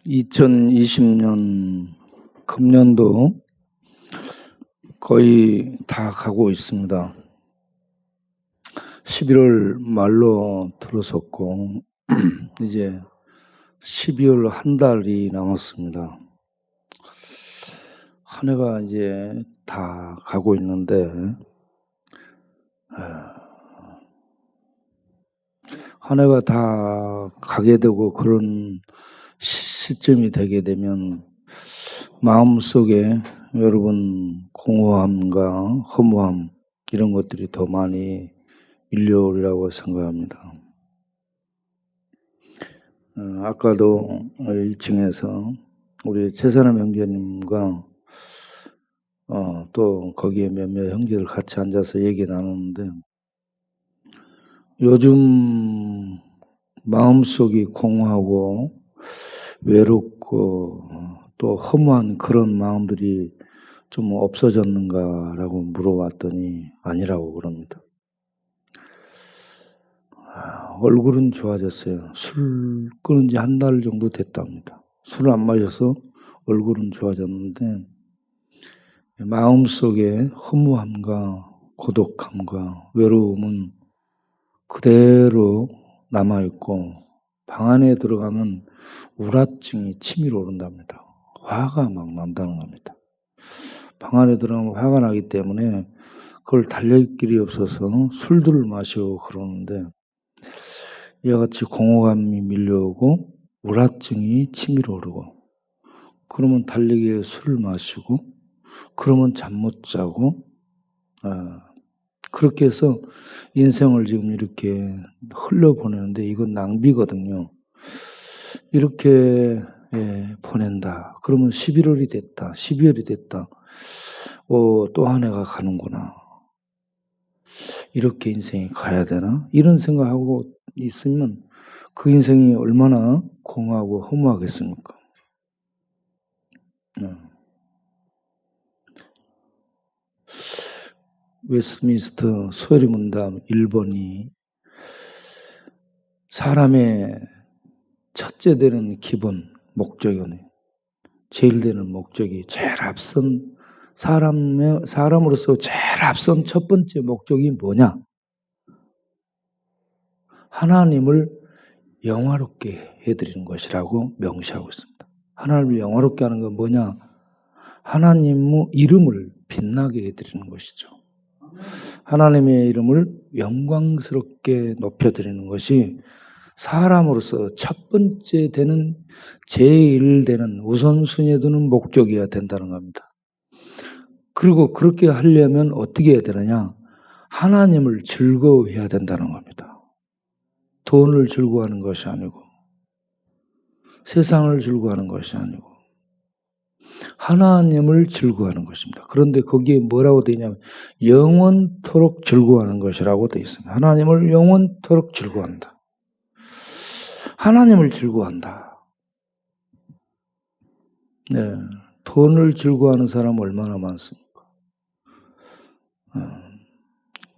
2020년 금년도 거의 다 가고 있습니다. 11월 말로 들어섰고 이제 12월 한 달이 남았습니다. 한 해가 이제 다 가고 있는데 한 해가 다 가게 되고 그런 시점이 되게 되면 마음속에 여러분 공허함과 허무함 이런 것들이 더 많이 밀려오리라고 생각합니다. 아까도 1층에서 우리 최선암 형제님과 또 거기에 몇몇 형제들 같이 앉아서 얘기 나누는데 요즘 마음속이 공허하고 외롭고 또 허무한 그런 마음들이 좀 없어졌는가라고 물어봤더니 아니라고 그럽니다. 얼굴은 좋아졌어요. 술 끊은 지 한 달 정도 됐답니다. 술을 안 마셔서 얼굴은 좋아졌는데 마음속에 허무함과 고독함과 외로움은 그대로 남아있고 방 안에 들어가면 우라증이 치밀어 오른답니다. 화가 막 난다는 겁니다. 방 안에 들어가면 화가 나기 때문에 그걸 달랠 길이 없어서 술들을 마시고 그러는데 이와 같이 공허감이 밀려오고 우라증이 치밀어 오르고 그러면 달리기 위해 술을 마시고 그러면 잠 못 자고 그렇게 해서 인생을 지금 이렇게 흘려보내는데 이건 낭비거든요. 이렇게 보낸다. 그러면 11월이 됐다. 12월이 됐다. 또 한 해가 가는구나. 이렇게 인생이 가야 되나? 이런 생각하고 있으면 그 인생이 얼마나 공허하고 허무하겠습니까? 웨스트민스터 소요리 문답 1번이 사람의 첫째 되는 기본 목적이네. 제일 되는 목적이 제일 앞선 사람으로서 제일 앞선 첫 번째 목적이 뭐냐? 하나님을 영화롭게 해드리는 것이라고 명시하고 있습니다. 하나님을 영화롭게 하는 건 뭐냐? 하나님의 이름을 빛나게 해드리는 것이죠. 하나님의 이름을 영광스럽게 높여드리는 것이 사람으로서 첫 번째 되는 제일 되는 우선순위에 두는 목적이어야 된다는 겁니다. 그리고 그렇게 하려면 어떻게 해야 되느냐? 하나님을 즐거워해야 된다는 겁니다. 돈을 즐거워하는 것이 아니고 세상을 즐거워하는 것이 아니고 하나님을 즐거워하는 것입니다. 그런데 거기에 뭐라고 되어 있냐면 영원토록 즐거워하는 것이라고 되어 있습니다. 하나님을 영원토록 즐거워한다. 하나님을 즐거워한다. 네, 돈을 즐거워하는 사람 얼마나 많습니까?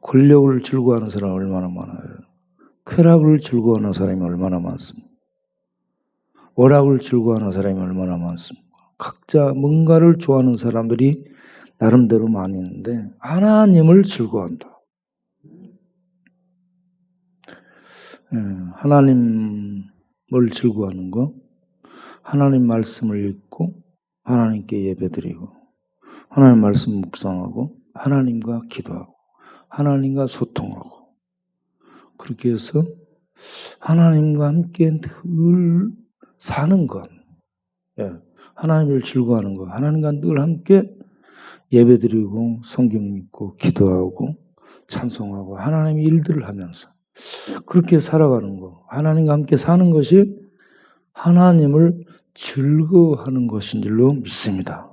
권력을 즐거워하는 사람 얼마나 많아요. 쾌락을 즐거워하는 사람이 얼마나 많습니까? 오락을 즐거워하는 사람이 얼마나 많습니까? 각자 뭔가를 좋아하는 사람들이 나름대로 많이 있는데 하나님을 즐거워한다. 하나님을 즐거워하는 거, 하나님 말씀을 읽고 하나님께 예배드리고 하나님 말씀 묵상하고 하나님과 기도하고 하나님과 소통하고 그렇게 해서 하나님과 함께 늘 사는 것, 하나님을 즐거워하는 것, 하나님과 늘 함께 예배드리고 성경 읽고 기도하고 찬송하고 하나님의 일들을 하면서 그렇게 살아가는 것, 하나님과 함께 사는 것이 하나님을 즐거워하는 것인 줄로 믿습니다.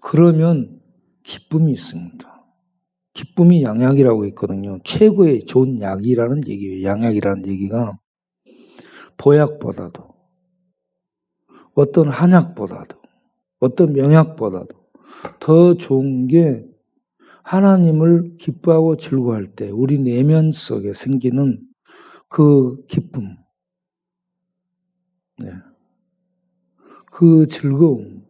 그러면 기쁨이 있습니다. 기쁨이 양약이라고 있거든요. 최고의 좋은 약이라는 얘기예요. 양약이라는 얘기가 보약보다도 어떤 한약보다도 어떤 명약보다도 더 좋은 게 하나님을 기뻐하고 즐거워할 때 우리 내면 속에 생기는 그 기쁨, 네. 그 즐거움,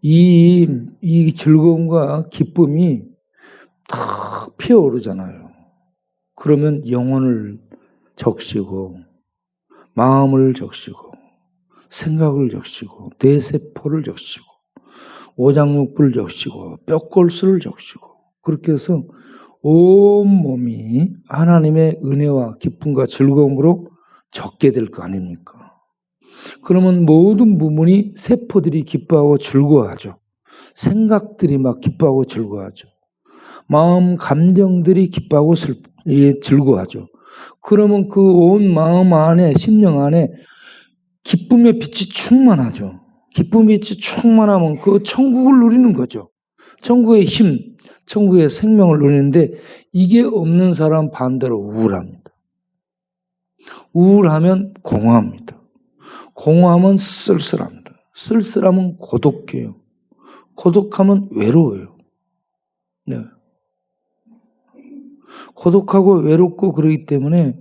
이 즐거움과 기쁨이 탁 피어오르잖아요. 그러면 영혼을 적시고 마음을 적시고 생각을 적시고 뇌세포를 적시고 오장육부를 적시고 뼈골수를 적시고 그렇게 해서 온몸이 하나님의 은혜와 기쁨과 즐거움으로 적게 될 거 아닙니까? 그러면 모든 부분이 세포들이 기뻐하고 즐거워하죠. 생각들이 막 기뻐하고 즐거워하죠. 마음, 감정들이 기뻐하고 즐거워하죠. 그러면 그 온 마음 안에, 심령 안에 기쁨의 빛이 충만하죠. 기쁨의 빛이 충만하면 그 천국을 누리는 거죠. 천국의 힘, 천국의 생명을 누리는데 이게 없는 사람 반대로 우울합니다. 우울하면 공허합니다. 공허하면 쓸쓸합니다. 쓸쓸하면 고독해요. 고독하면 외로워요. 네. 고독하고 외롭고 그러기 때문에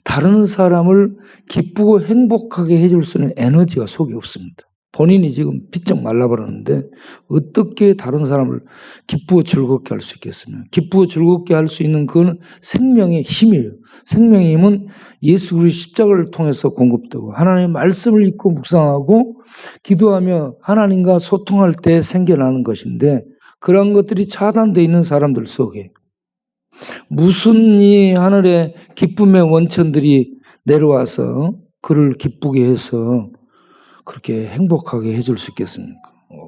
다른 사람을 기쁘고 행복하게 해줄 수 있는 에너지가 속에 없습니다. 본인이 지금 비쩍 말라버렸는데 어떻게 다른 사람을 기쁘고 즐겁게 할 수 있겠습니까? 기쁘고 즐겁게 할 수 있는 그건 생명의 힘이에요. 생명의 힘은 예수 그리스도의 십자가를 통해서 공급되고 하나님의 말씀을 읽고 묵상하고 기도하며 하나님과 소통할 때 생겨나는 것인데 그런 것들이 차단되어 있는 사람들 속에 무슨 이 하늘의 기쁨의 원천들이 내려와서 그를 기쁘게 해서 그렇게 행복하게 해줄 수 있겠습니까?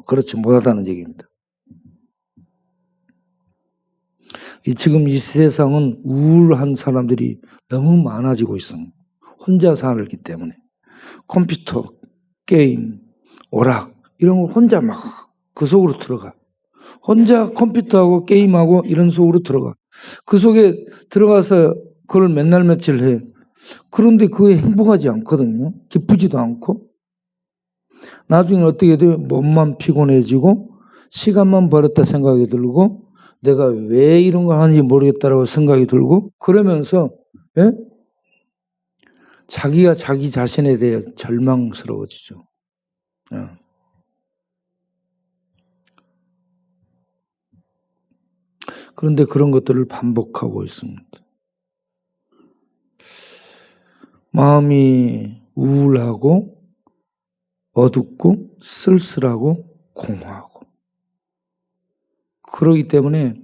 그렇지 못하다는 얘기입니다. 지금 이 세상은 우울한 사람들이 너무 많아지고 있습니다. 혼자 살기 때문에 컴퓨터, 게임, 오락 이런 거 혼자 막 그 속으로 들어가. 혼자 컴퓨터하고 게임하고 이런 속으로 들어가. 그 속에 들어가서 그걸 맨날 며칠 해. 그런데 그게 행복하지 않거든요. 기쁘지도 않고. 나중에 어떻게 돼요? 몸만 피곤해지고 시간만 버렸다 생각이 들고 내가 왜 이런 거 하는지 모르겠다라고 생각이 들고 그러면서 예? 자기가 자기 자신에 대해 절망스러워지죠. 예. 그런데 그런 것들을 반복하고 있습니다. 마음이 우울하고 어둡고 쓸쓸하고 공허하고 그러기 때문에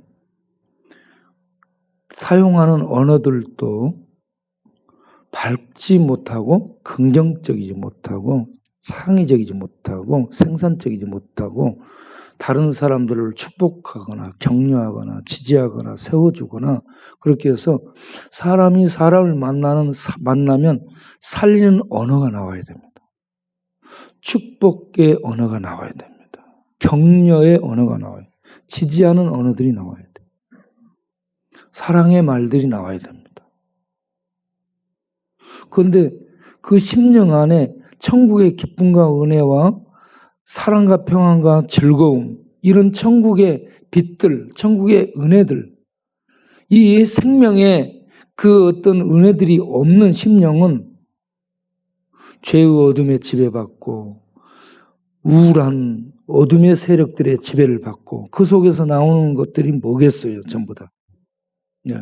사용하는 언어들도 밝지 못하고 긍정적이지 못하고 창의적이지 못하고 생산적이지 못하고 다른 사람들을 축복하거나 격려하거나 지지하거나 세워주거나 그렇게 해서 사람이 사람을 만나면 살리는 언어가 나와야 됩니다. 축복의 언어가 나와야 됩니다. 격려의 언어가 나와야 됩니다. 지지하는 언어들이 나와야 돼요. 사랑의 말들이 나와야 됩니다. 그런데 그 심령 안에 천국의 기쁨과 은혜와 사랑과 평안과 즐거움 이런 천국의 빛들, 천국의 은혜들 이 생명의 그 어떤 은혜들이 없는 심령은 죄의 어둠에 지배받고 우울한 어둠의 세력들의 지배를 받고 그 속에서 나오는 것들이 뭐겠어요? 전부 다. 네.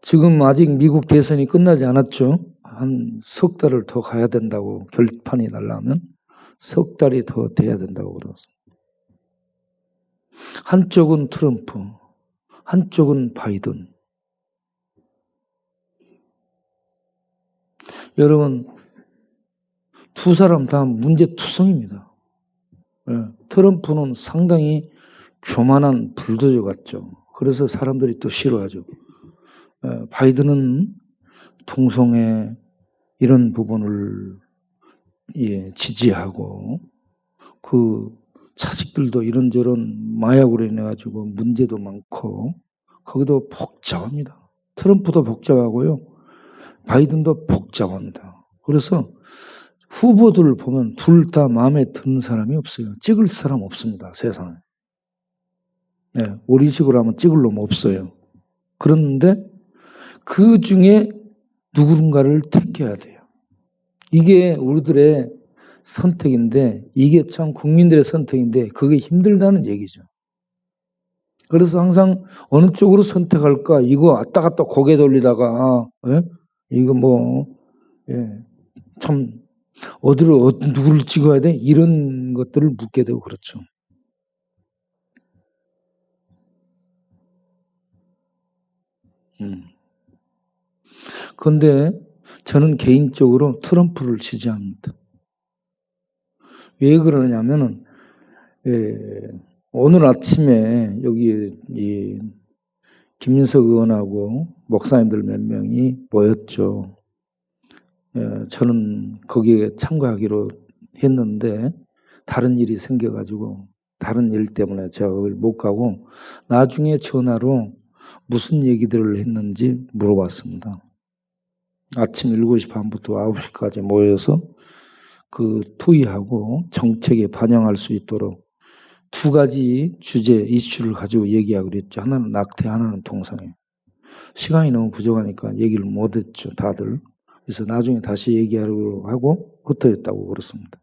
지금 아직 미국 대선이 끝나지 않았죠. 한 석 달을 더 가야 된다고 결판이 나려면 석 달이 더 돼야 된다고 그러서 한쪽은 트럼프, 한쪽은 바이든. 여러분 두 사람 다 문제투성입니다. 트럼프는 상당히 교만한 불도저 같죠. 그래서 사람들이 또 싫어하죠. 바이든은 동성애 이런 부분을 지지하고 그 자식들도 이런저런 마약으로 인해 가지고 문제도 많고 거기도 복잡합니다. 트럼프도 복잡하고요. 바이든도 복잡합니다. 그래서 후보들을 보면 둘 다 마음에 드는 사람이 없어요. 찍을 사람 없습니다. 세상에. 네, 우리식으로 하면 찍을 놈 없어요. 그런데 그 중에 누군가를 택해야 돼요. 이게 우리들의 선택인데, 이게 참 국민들의 선택인데 그게 힘들다는 얘기죠. 그래서 항상 어느 쪽으로 선택할까 이거 왔다 갔다 고개 돌리다가 이거 참 누구를 찍어야 돼? 이런 것들을 묻게 되고 그렇죠. 그런데 저는 개인적으로 트럼프를 지지합니다. 왜 그러냐면은 오늘 아침에 여기 이 김민석 의원하고 목사님들 몇 명이 모였죠. 저는 거기에 참가하기로 했는데 다른 일이 생겨가지고 다른 일 때문에 제가 거길 못 가고 나중에 전화로 무슨 얘기들을 했는지 물어봤습니다. 아침 7시 반부터 9시까지 모여서 그 토의하고 정책에 반영할 수 있도록 두 가지 주제, 이슈를 가지고 얘기하기로 했죠. 하나는 낙태, 하나는 동성애. 시간이 너무 부족하니까 얘기를 못했죠, 다들. 그래서 나중에 다시 얘기하려고 하고 흩어졌다고 그렇습니다.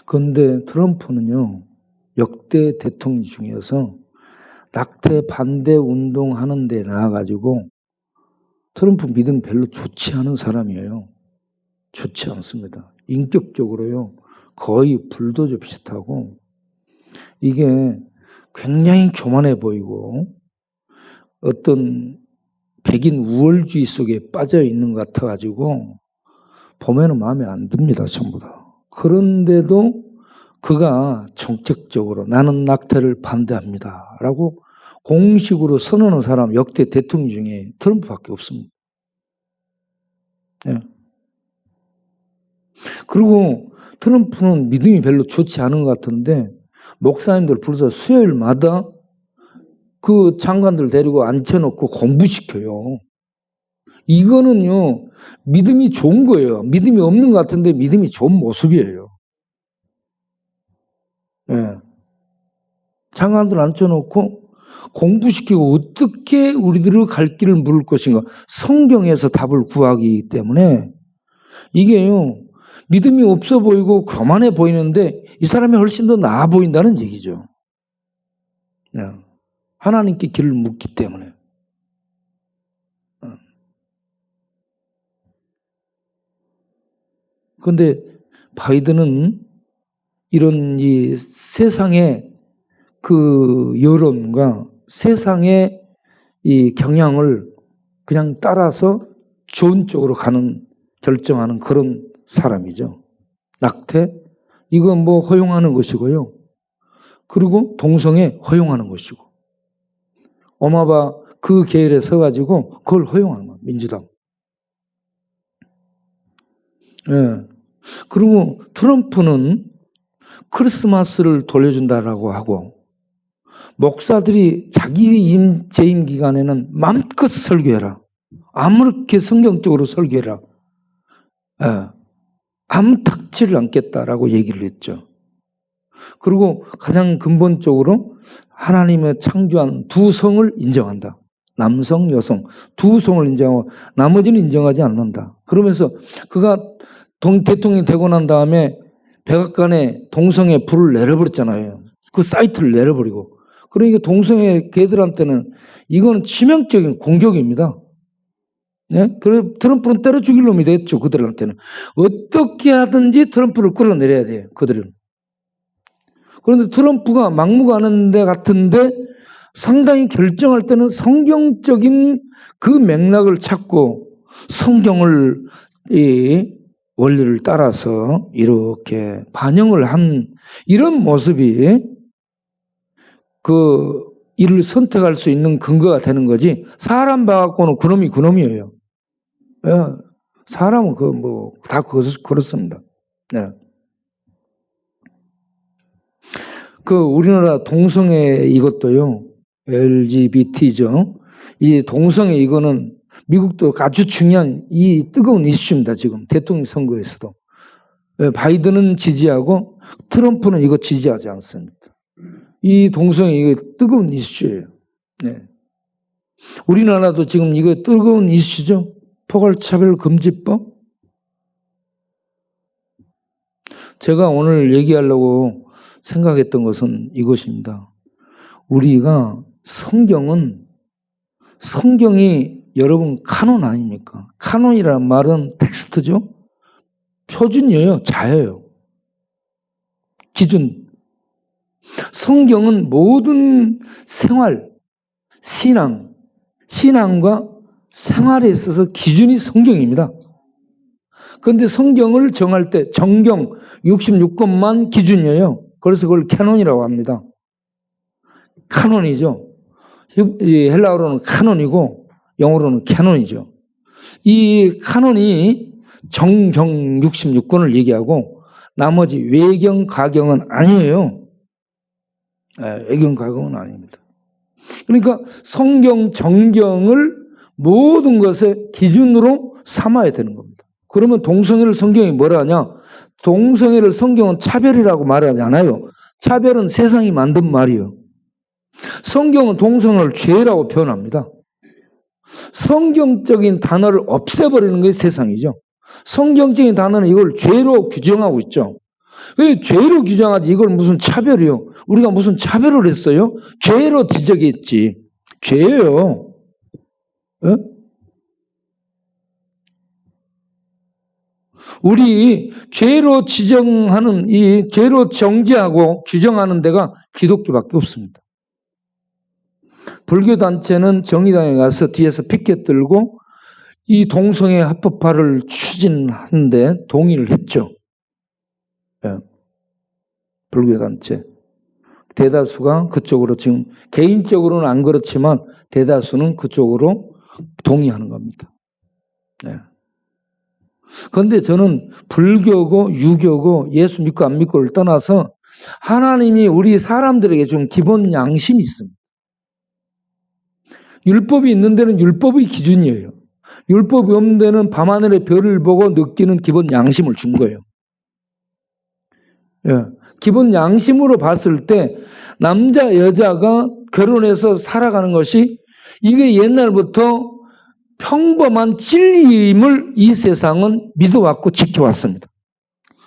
그런데 트럼프는요, 역대 대통령 중에서 낙태 반대 운동하는 데 나와가지고 트럼프 믿음 별로 좋지 않은 사람이에요. 좋지 않습니다. 인격적으로요, 거의 불도저 비슷하고 이게 굉장히 교만해 보이고 어떤 백인 우월주의 속에 빠져 있는 것 같아가지고 보면은 마음에 안 듭니다, 전부 다. 그런데도 그가 정책적으로 나는 낙태를 반대합니다 라고 공식으로 선언한 사람 역대 대통령 중에 트럼프밖에 없습니다. 네. 그리고 트럼프는 믿음이 별로 좋지 않은 것 같은데 목사님들 불러서 수요일마다 그 장관들 데리고 앉혀놓고 공부시켜요. 이거는요, 믿음이 좋은 거예요. 믿음이 없는 것 같은데 믿음이 좋은 모습이에요. 네. 장관들 앉혀놓고 공부시키고 어떻게 우리들을 갈 길을 물을 것인가. 성경에서 답을 구하기 때문에 이게요, 믿음이 없어 보이고 교만해 보이는데 이 사람이 훨씬 더 나아 보인다는 얘기죠. 네. 하나님께 길을 묻기 때문에. 그런데 바이든은 이런 이 세상의 그 여론과 세상의 이 경향을 그냥 따라서 좋은 쪽으로 결정하는 그런 사람이죠. 낙태, 이건 허용하는 것이고요. 그리고 동성애 허용하는 것이고. 어마바 그 계열에 서가지고 그걸 허용하는 거예요, 민주당. 예. 그리고 트럼프는 크리스마스를 돌려준다라고 하고 목사들이 자기 재임 기간에는 마음껏 설교해라. 아무렇게 성경적으로 설교해라. 예. 아무 탁치를 않겠다라고 얘기를 했죠. 그리고 가장 근본적으로 하나님의 창조한 두 성을 인정한다. 남성, 여성 두 성을 인정하고 나머지는 인정하지 않는다. 그러면서 그가 대통령이 되고 난 다음에 백악관에 동성애 불을 내려버렸잖아요. 그 사이트를 내려버리고. 그러니까 동성애 걔들한테는 이거는 치명적인 공격입니다. 네? 그래 트럼프는 때려 죽일 놈이 됐죠. 그들한테는. 어떻게 하든지 트럼프를 끌어내려야 돼요. 그들은. 그런데 트럼프가 막무가내인 데 같은데 상당히 결정할 때는 성경적인 그 맥락을 찾고 성경을 이 원리를 따라서 이렇게 반영을 한 이런 모습이 그 일을 선택할 수 있는 근거가 되는 거지. 사람 봐갖고는 그놈이 그놈이에요. 사람은 다 그렇습니다. 네. 우리나라 동성애 이것도요, LGBT죠. 이 동성애 이거는 미국도 아주 중요한 이 뜨거운 이슈입니다. 지금 대통령 선거에서도. 바이든은 지지하고 트럼프는 이거 지지하지 않습니다. 이 동성애 이거 뜨거운 이슈예요. 네. 우리나라도 지금 이거 뜨거운 이슈죠. 포괄차별금지법. 제가 오늘 얘기하려고 생각했던 것은 이것입니다. 우리가 성경이 여러분 카논 아닙니까? 카논이라는 말은 텍스트죠. 표준이에요. 자예요. 기준. 성경은 모든 생활, 신앙과 생활에 있어서 기준이 성경입니다. 그런데 성경을 정할 때 정경 66권만 기준이에요. 그래서 그걸 캐논이라고 합니다. 카논이죠. 헬라어로는 카논이고 영어로는 캐논이죠. 이 카논이 정경 66권을 얘기하고 나머지 외경, 가경은 아니에요. 외경, 가경은 아닙니다. 그러니까 성경, 정경을 모든 것의 기준으로 삼아야 되는 겁니다. 그러면 동성애를 성경이 뭐라 하냐? 동성애를 성경은 차별이라고 말하지 않아요. 차별은 세상이 만든 말이에요. 성경은 동성애를 죄라고 표현합니다. 성경적인 단어를 없애버리는 게 세상이죠. 성경적인 단어는 이걸 죄로 규정하고 있죠. 왜 죄로 규정하지? 이걸 무슨 차별이요? 우리가 무슨 차별을 했어요? 죄로 지적했지. 죄예요. 예? 우리 죄로 지정하는 이 죄로 정죄하고 규정하는 데가 기독교밖에 없습니다. 불교 단체는 정의당에 가서 뒤에서 피켓 들고 이 동성애 합법화를 추진하는데 동의를 했죠. 예. 불교 단체 대다수가 그쪽으로 지금 개인적으로는 안 그렇지만 대다수는 그쪽으로 동의하는 겁니다. 예. 그런데 저는 불교고 유교고 예수 믿고 안 믿고를 떠나서 하나님이 우리 사람들에게 준 기본 양심이 있습니다. 율법이 있는 데는 율법의 기준이에요. 율법이 없는 데는 밤하늘의 별을 보고 느끼는 기본 양심을 준 거예요. 예. 기본 양심으로 봤을 때 남자 여자가 결혼해서 살아가는 것이 이게 옛날부터 평범한 진리임을 이 세상은 믿어왔고 지켜왔습니다.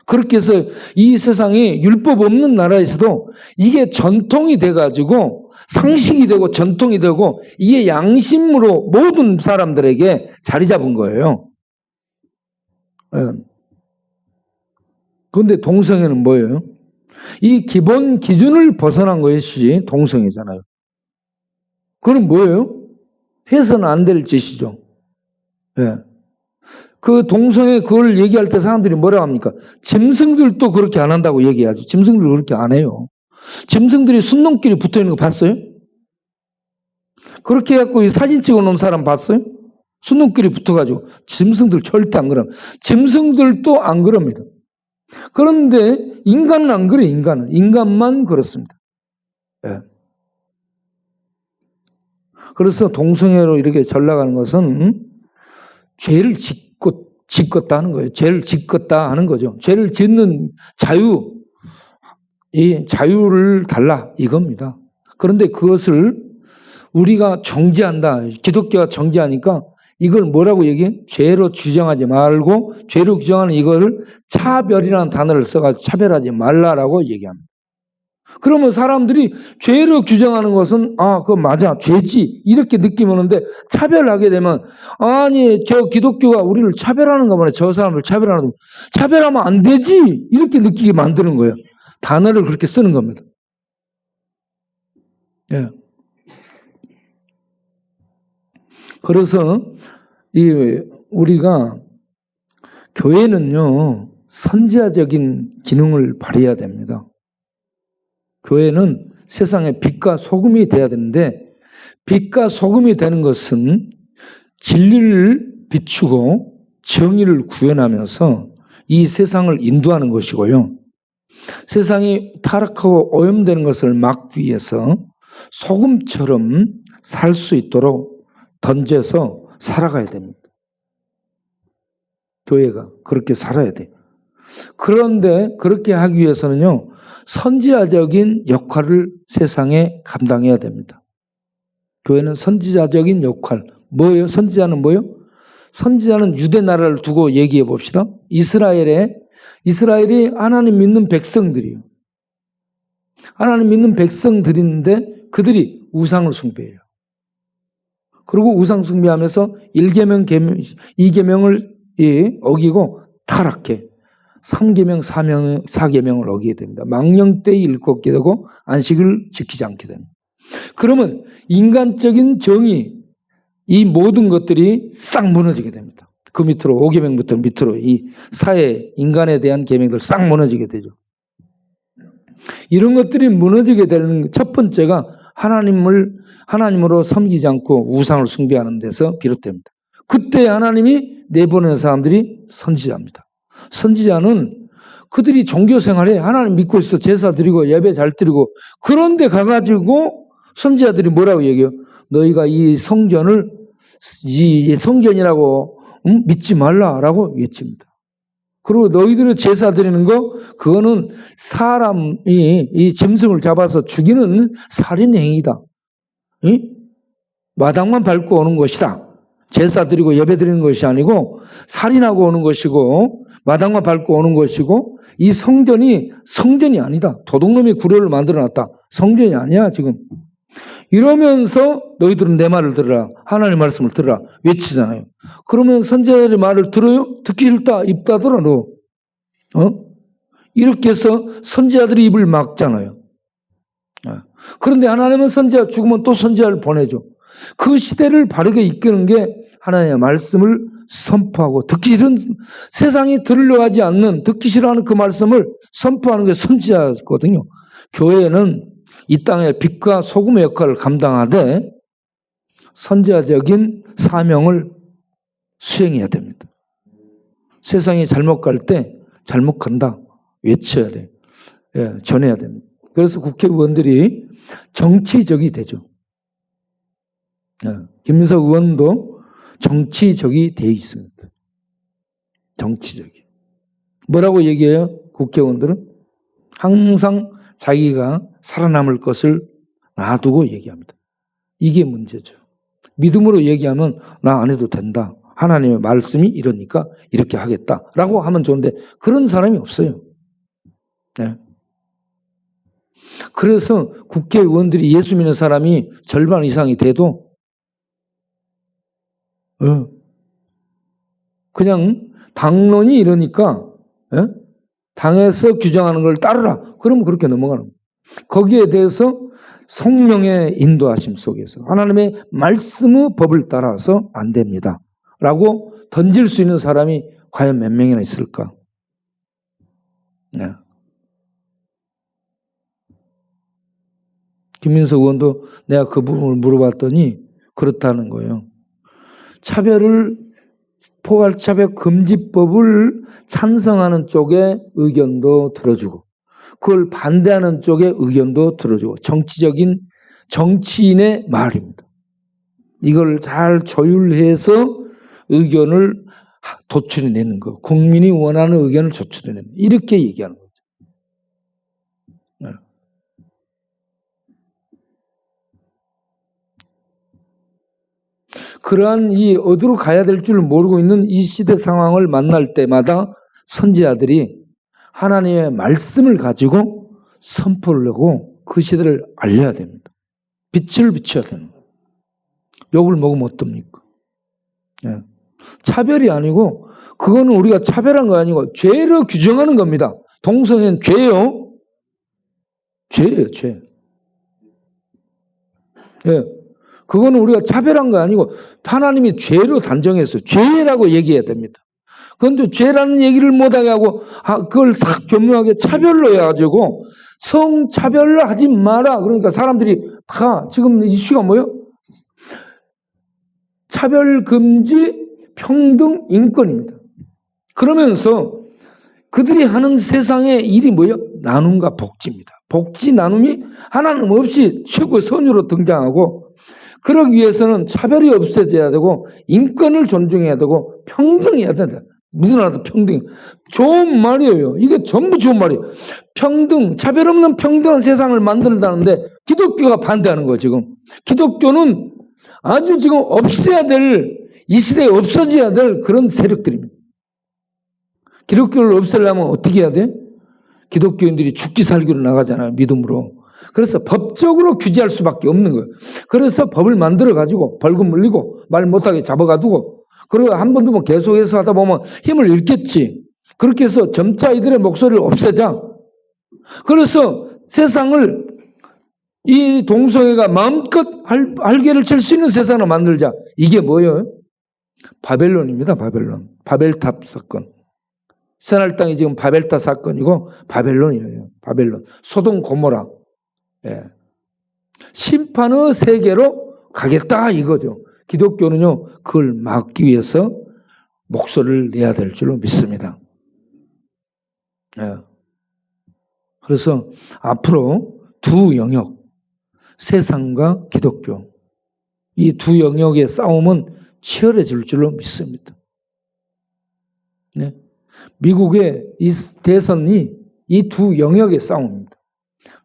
그렇게 해서 이 세상에 율법 없는 나라에서도 이게 전통이 돼가지고 상식이 되고 전통이 되고 이게 양심으로 모든 사람들에게 자리 잡은 거예요. 그런데 동성애는 뭐예요? 이 기본 기준을 벗어난 것이 동성애잖아요. 그럼 뭐예요? 해서는 안 될 짓이죠. 예. 그 동성애 그걸 얘기할 때 사람들이 뭐라고 합니까? 짐승들도 그렇게 안 한다고 얘기하죠. 짐승들 그렇게 안 해요. 짐승들이 순놈끼리 붙어 있는 거 봤어요? 그렇게 해갖고 사진 찍어 놓은 사람 봤어요? 순놈끼리 붙어가지고. 짐승들 절대 안 그럽니다. 짐승들도 안 그럽니다. 그런데 인간은 안 그래요. 인간만 그렇습니다. 예. 그래서 동성애로 이렇게 전락하는 것은 죄를 짓겠다 하는 거예요. 죄를 짓겠다 하는 거죠. 죄를 짓는 이 자유를 달라 이겁니다. 그런데 그것을 우리가 정죄한다. 기독교가 정죄하니까 이걸 뭐라고 얘기해? 죄로 규정하지 말고 죄로 규정하는 이거를 차별이라는 단어를 써가지고 차별하지 말라라고 얘기합니다. 그러면 사람들이 죄로 규정하는 것은 그거 맞아 죄지 이렇게 느끼면 오는데 차별하게 되면 아니 저 기독교가 우리를 차별하는가 보네. 저 사람을 차별하면 안 되지 이렇게 느끼게 만드는 거예요. 단어를 그렇게 쓰는 겁니다. 예. 그래서 우리가 교회는요 선지자적인 기능을 발휘해야 됩니다. 교회는 세상의 빛과 소금이 돼야 되는데 빛과 소금이 되는 것은 진리를 비추고 정의를 구현하면서 이 세상을 인도하는 것이고요. 세상이 타락하고 오염되는 것을 막기 위해서 소금처럼 살 수 있도록 던져서 살아가야 됩니다. 교회가 그렇게 살아야 돼요. 그런데 그렇게 하기 위해서는요, 선지자적인 역할을 세상에 감당해야 됩니다. 교회는 선지자적인 역할. 뭐예요? 선지자는 뭐예요? 선지자는 유대 나라를 두고 얘기해 봅시다. 이스라엘이 하나님 믿는 백성들이에요. 하나님 믿는 백성들인데 그들이 우상을 숭배해요. 그리고 우상 숭배하면서 1계명, 2계명을 어기고 타락해. 3계명, 4계명을 어기게 됩니다. 망령되이 일컫게 되고 안식을 지키지 않게 됩니다. 그러면 인간적인 정의, 이 모든 것들이 싹 무너지게 됩니다. 그 밑으로 5계명부터 밑으로 이 사회, 인간에 대한 계명들 싹 무너지게 되죠. 이런 것들이 무너지게 되는 첫 번째가 하나님으로 섬기지 않고 우상을 숭배하는 데서 비롯됩니다. 그때 하나님이 내보내는 사람들이 선지자입니다. 선지자는 그들이 종교생활에 하나님 믿고 있어, 제사 드리고 예배 잘 드리고, 그런데 가가지고 선지자들이 뭐라고 얘기해요? 너희가 이 성전을 이 성전이라고 믿지 말라라고 외칩니다. 그리고 너희들의 제사 드리는 거, 그거는 사람이 이 짐승을 잡아서 죽이는 살인 행위다. 마당만 밟고 오는 것이다. 제사 드리고 예배 드리는 것이 아니고 살인하고 오는 것이고 마당만 밟고 오는 것이고, 이 성전이 성전이 아니다. 도둑놈이 구려를 만들어놨다. 성전이 아니야 지금. 이러면서 너희들은 내 말을 들으라, 하나님의 말씀을 들으라 외치잖아요. 그러면 선지자들의 말을 들어요? 듣기 싫다, 입 닫으라 너. 이렇게 해서 선지자들이 입을 막잖아요. 그런데 하나님은 선지자 죽으면 또 선지자를 보내죠. 그 시대를 바르게 이끄는 게 하나님의 말씀을 선포하고, 듣기 싫은, 세상이 들으려고 하지 않는, 듣기 싫어하는 그 말씀을 선포하는 게 선지자거든요. 교회는 이 땅의 빛과 소금의 역할을 감당하되 선지자적인 사명을 수행해야 됩니다. 세상이 잘못 갈 때 잘못 간다 외쳐야 돼. 전해야 됩니다. 그래서 국회의원들이 정치적이 되죠. 김민석 의원도 정치적이 되어 있습니다. 정치적이. 뭐라고 얘기해요? 국회의원들은 항상 자기가 살아남을 것을 놔두고 얘기합니다. 이게 문제죠. 믿음으로 얘기하면 나 안 해도 된다. 하나님의 말씀이 이러니까 이렇게 하겠다라고 하면 좋은데 그런 사람이 없어요. 네. 그래서 국회의원들이 예수 믿는 사람이 절반 이상이 돼도 그냥 당론이 이러니까 당에서 규정하는 걸 따르라. 그러면 그렇게 넘어가는 거예요. 거기에 대해서 성령의 인도하심 속에서 하나님의 말씀의 법을 따라서 안 됩니다 라고 던질 수 있는 사람이 과연 몇 명이나 있을까? 네. 김민석 의원도 내가 그 부분을 물어봤더니 그렇다는 거예요. 포괄차별 금지법을 찬성하는 쪽의 의견도 들어주고 그걸 반대하는 쪽의 의견도 들어주고, 정치인의 말입니다. 이걸 잘 조율해서 의견을 도출해내는 거, 국민이 원하는 의견을 도출해내는 거, 이렇게 얘기하는 거죠. 네. 그러한 이 어디로 가야 될 줄 모르고 있는 이 시대 상황을 만날 때마다 선지자들이 하나님의 말씀을 가지고 선포를 하고 그 시대를 알려야 됩니다. 빛을 비춰야 됩니다. 욕을 먹으면 어떻습니까? 네. 차별이 아니고, 그거는 우리가 차별한 거 아니고 죄로 규정하는 겁니다. 동성애는 죄요. 죄예요, 죄. 네. 그거는 우리가 차별한 거 아니고 하나님이 죄로 단정해서 죄라고 얘기해야 됩니다. 그런데 죄라는 얘기를 못하게 하고 그걸 싹 교묘하게 차별로 해가지고 성차별을 하지 마라. 그러니까 사람들이 다 지금 이슈가 뭐예요? 차별금지 평등 인권입니다. 그러면서 그들이 하는 세상의 일이 뭐예요? 나눔과 복지입니다. 복지 나눔이 하나님 없이 최고의 선유로 등장하고, 그러기 위해서는 차별이 없어져야 되고 인권을 존중해야 되고 평등해야 된다. 누구나도 평등. 좋은 말이에요. 이게 전부 좋은 말이에요. 평등, 차별 없는 평등한 세상을 만들다는데 기독교가 반대하는 거예요, 지금. 기독교는 아주 지금 없애야 될, 이 시대에 없어져야 될 그런 세력들입니다. 기독교를 없애려면 어떻게 해야 돼? 기독교인들이 죽기 살기로 나가잖아요, 믿음으로. 그래서 법적으로 규제할 수밖에 없는 거예요. 그래서 법을 만들어가지고 벌금 물리고 말 못하게 잡아가두고 그리고 한 번, 두 번 계속해서 하다 보면 힘을 잃겠지. 그렇게 해서 점차 이들의 목소리를 없애자. 그래서 세상을 이 동성애가 마음껏 할개를 칠 수 있는 세상을 만들자. 이게 뭐예요? 바벨론입니다. 바벨론. 바벨탑 사건. 이스라엘 땅이 지금 바벨탑 사건이고 바벨론이에요. 바벨론. 소돔 고모라. 예. 심판의 세계로 가겠다 이거죠. 기독교는요, 그걸 막기 위해서 목소리를 내야 될 줄로 믿습니다. 예. 그래서 앞으로 두 영역, 세상과 기독교, 이 두 영역의 싸움은 치열해질 줄로 믿습니다. 네. 미국의 이 대선이 이 두 영역의 싸움입니다.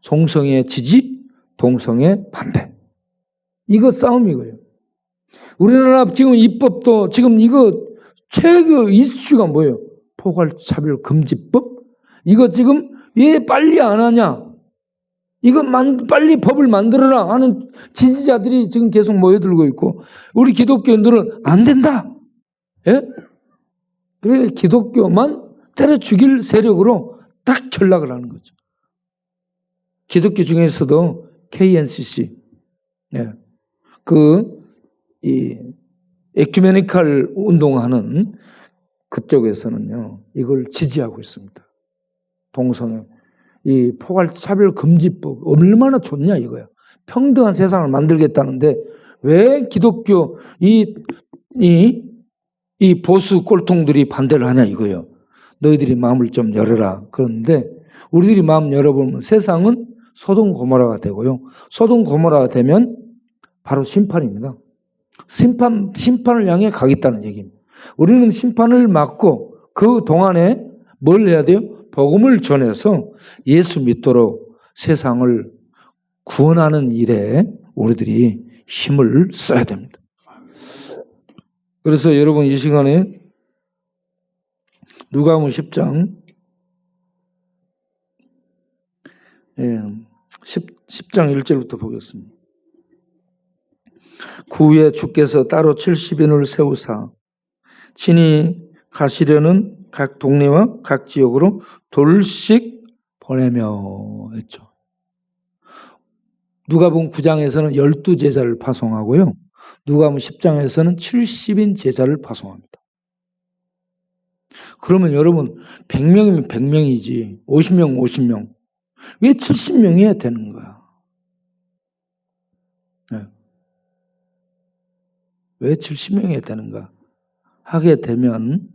동성애 지지, 동성애 반대. 이거 싸움이고요. 우리나라 지금 입법도 지금 이거 최고 이슈가 뭐예요? 포괄차별금지법? 이거 지금 왜 빨리 안 하냐? 이거 빨리 법을 만들어라 하는 지지자들이 지금 계속 모여들고 있고 우리 기독교인들은 안 된다. 예? 그래 기독교만 때려 죽일 세력으로 딱 전락을 하는 거죠. 기독교 중에서도 KNCC, 예. 이 에큐메니칼 운동하는 그쪽에서는요, 이걸 지지하고 있습니다. 동성애. 이 포괄차별금지법 얼마나 좋냐 이거야. 평등한 세상을 만들겠다는데 왜 기독교 이 보수 꼴통들이 반대를 하냐 이거예요. 너희들이 마음을 좀 열어라. 그런데 우리들이 마음 열어보면 세상은 소돔 고모라가 되고요. 소돔 고모라가 되면 바로 심판입니다. 심판을 향해 가겠다는 얘기입니다. 우리는 심판을 막고 그 동안에 뭘 해야 돼요? 복음을 전해서 예수 믿도록 세상을 구원하는 일에 우리들이 힘을 써야 됩니다. 그래서 여러분 이 시간에 누가복음 10장 10장 1절부터 보겠습니다. 그 후에 주께서 따로 70인을 세우사 친히 가시려는 각 동네와 각 지역으로 돌씩 보내며 했죠. 누가복음 9장에서는 12제자를 파송하고요. 누가복음 10장에서는 70인 제자를 파송합니다. 그러면 여러분 100명이면 100명이지 50명 50명 왜 70명이어야 되는 거야? 네. 왜 70명이어야 되는가? 하게 되면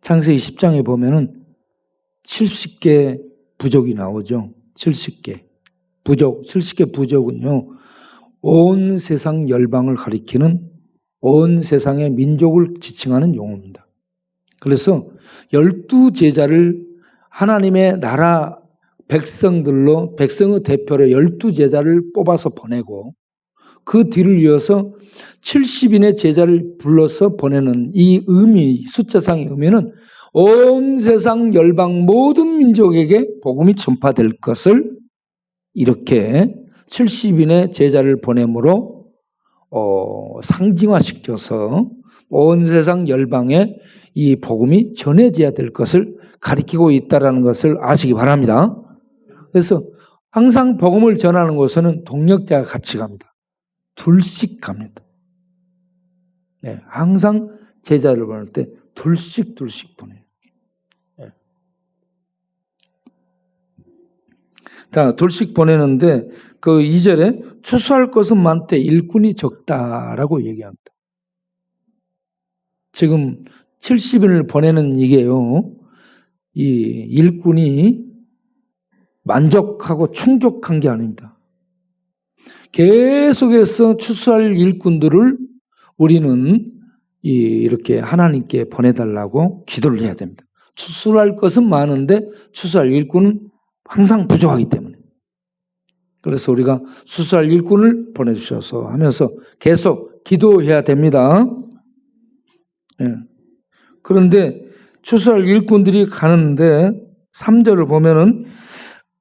창세기 10장에 보면은 70개 부족이 나오죠. 70개 부족, 70개 부족은요. 온 세상 열방을 가리키는 온 세상의 민족을 지칭하는 용어입니다. 그래서 12제자를 하나님의 나라 백성들로 백성의 대표로 12제자를 뽑아서 보내고 그 뒤를 이어서 70인의 제자를 불러서 보내는 이 의미, 숫자상의 의미는 온 세상 열방 모든 민족에게 복음이 전파될 것을 이렇게 70인의 제자를 보냄으로 상징화시켜서 온 세상 열방에 이 복음이 전해져야 될 것을 가리키고 있다는 것을 아시기 바랍니다. 그래서 항상 복음을 전하는 곳에는 동역자가 같이 갑니다. 둘씩 갑니다. 네, 항상 제자를 보낼 때 둘씩 보내요. 네. 자, 둘씩 보내는데 그 2절에 추수할 것은 많되 일꾼이 적다라고 얘기합니다. 지금 70인을 보내는 이게요. 이 일꾼이 만족하고 충족한 게 아닙니다. 계속해서 추수할 일꾼들을 우리는 이렇게 하나님께 보내달라고 기도를 해야 됩니다. 추수할 것은 많은데 추수할 일꾼은 항상 부족하기 때문에. 그래서 우리가 추수할 일꾼을 보내주셔서 하면서 계속 기도해야 됩니다. 예. 그런데 추수할 일꾼들이 가는데 3절을 보면은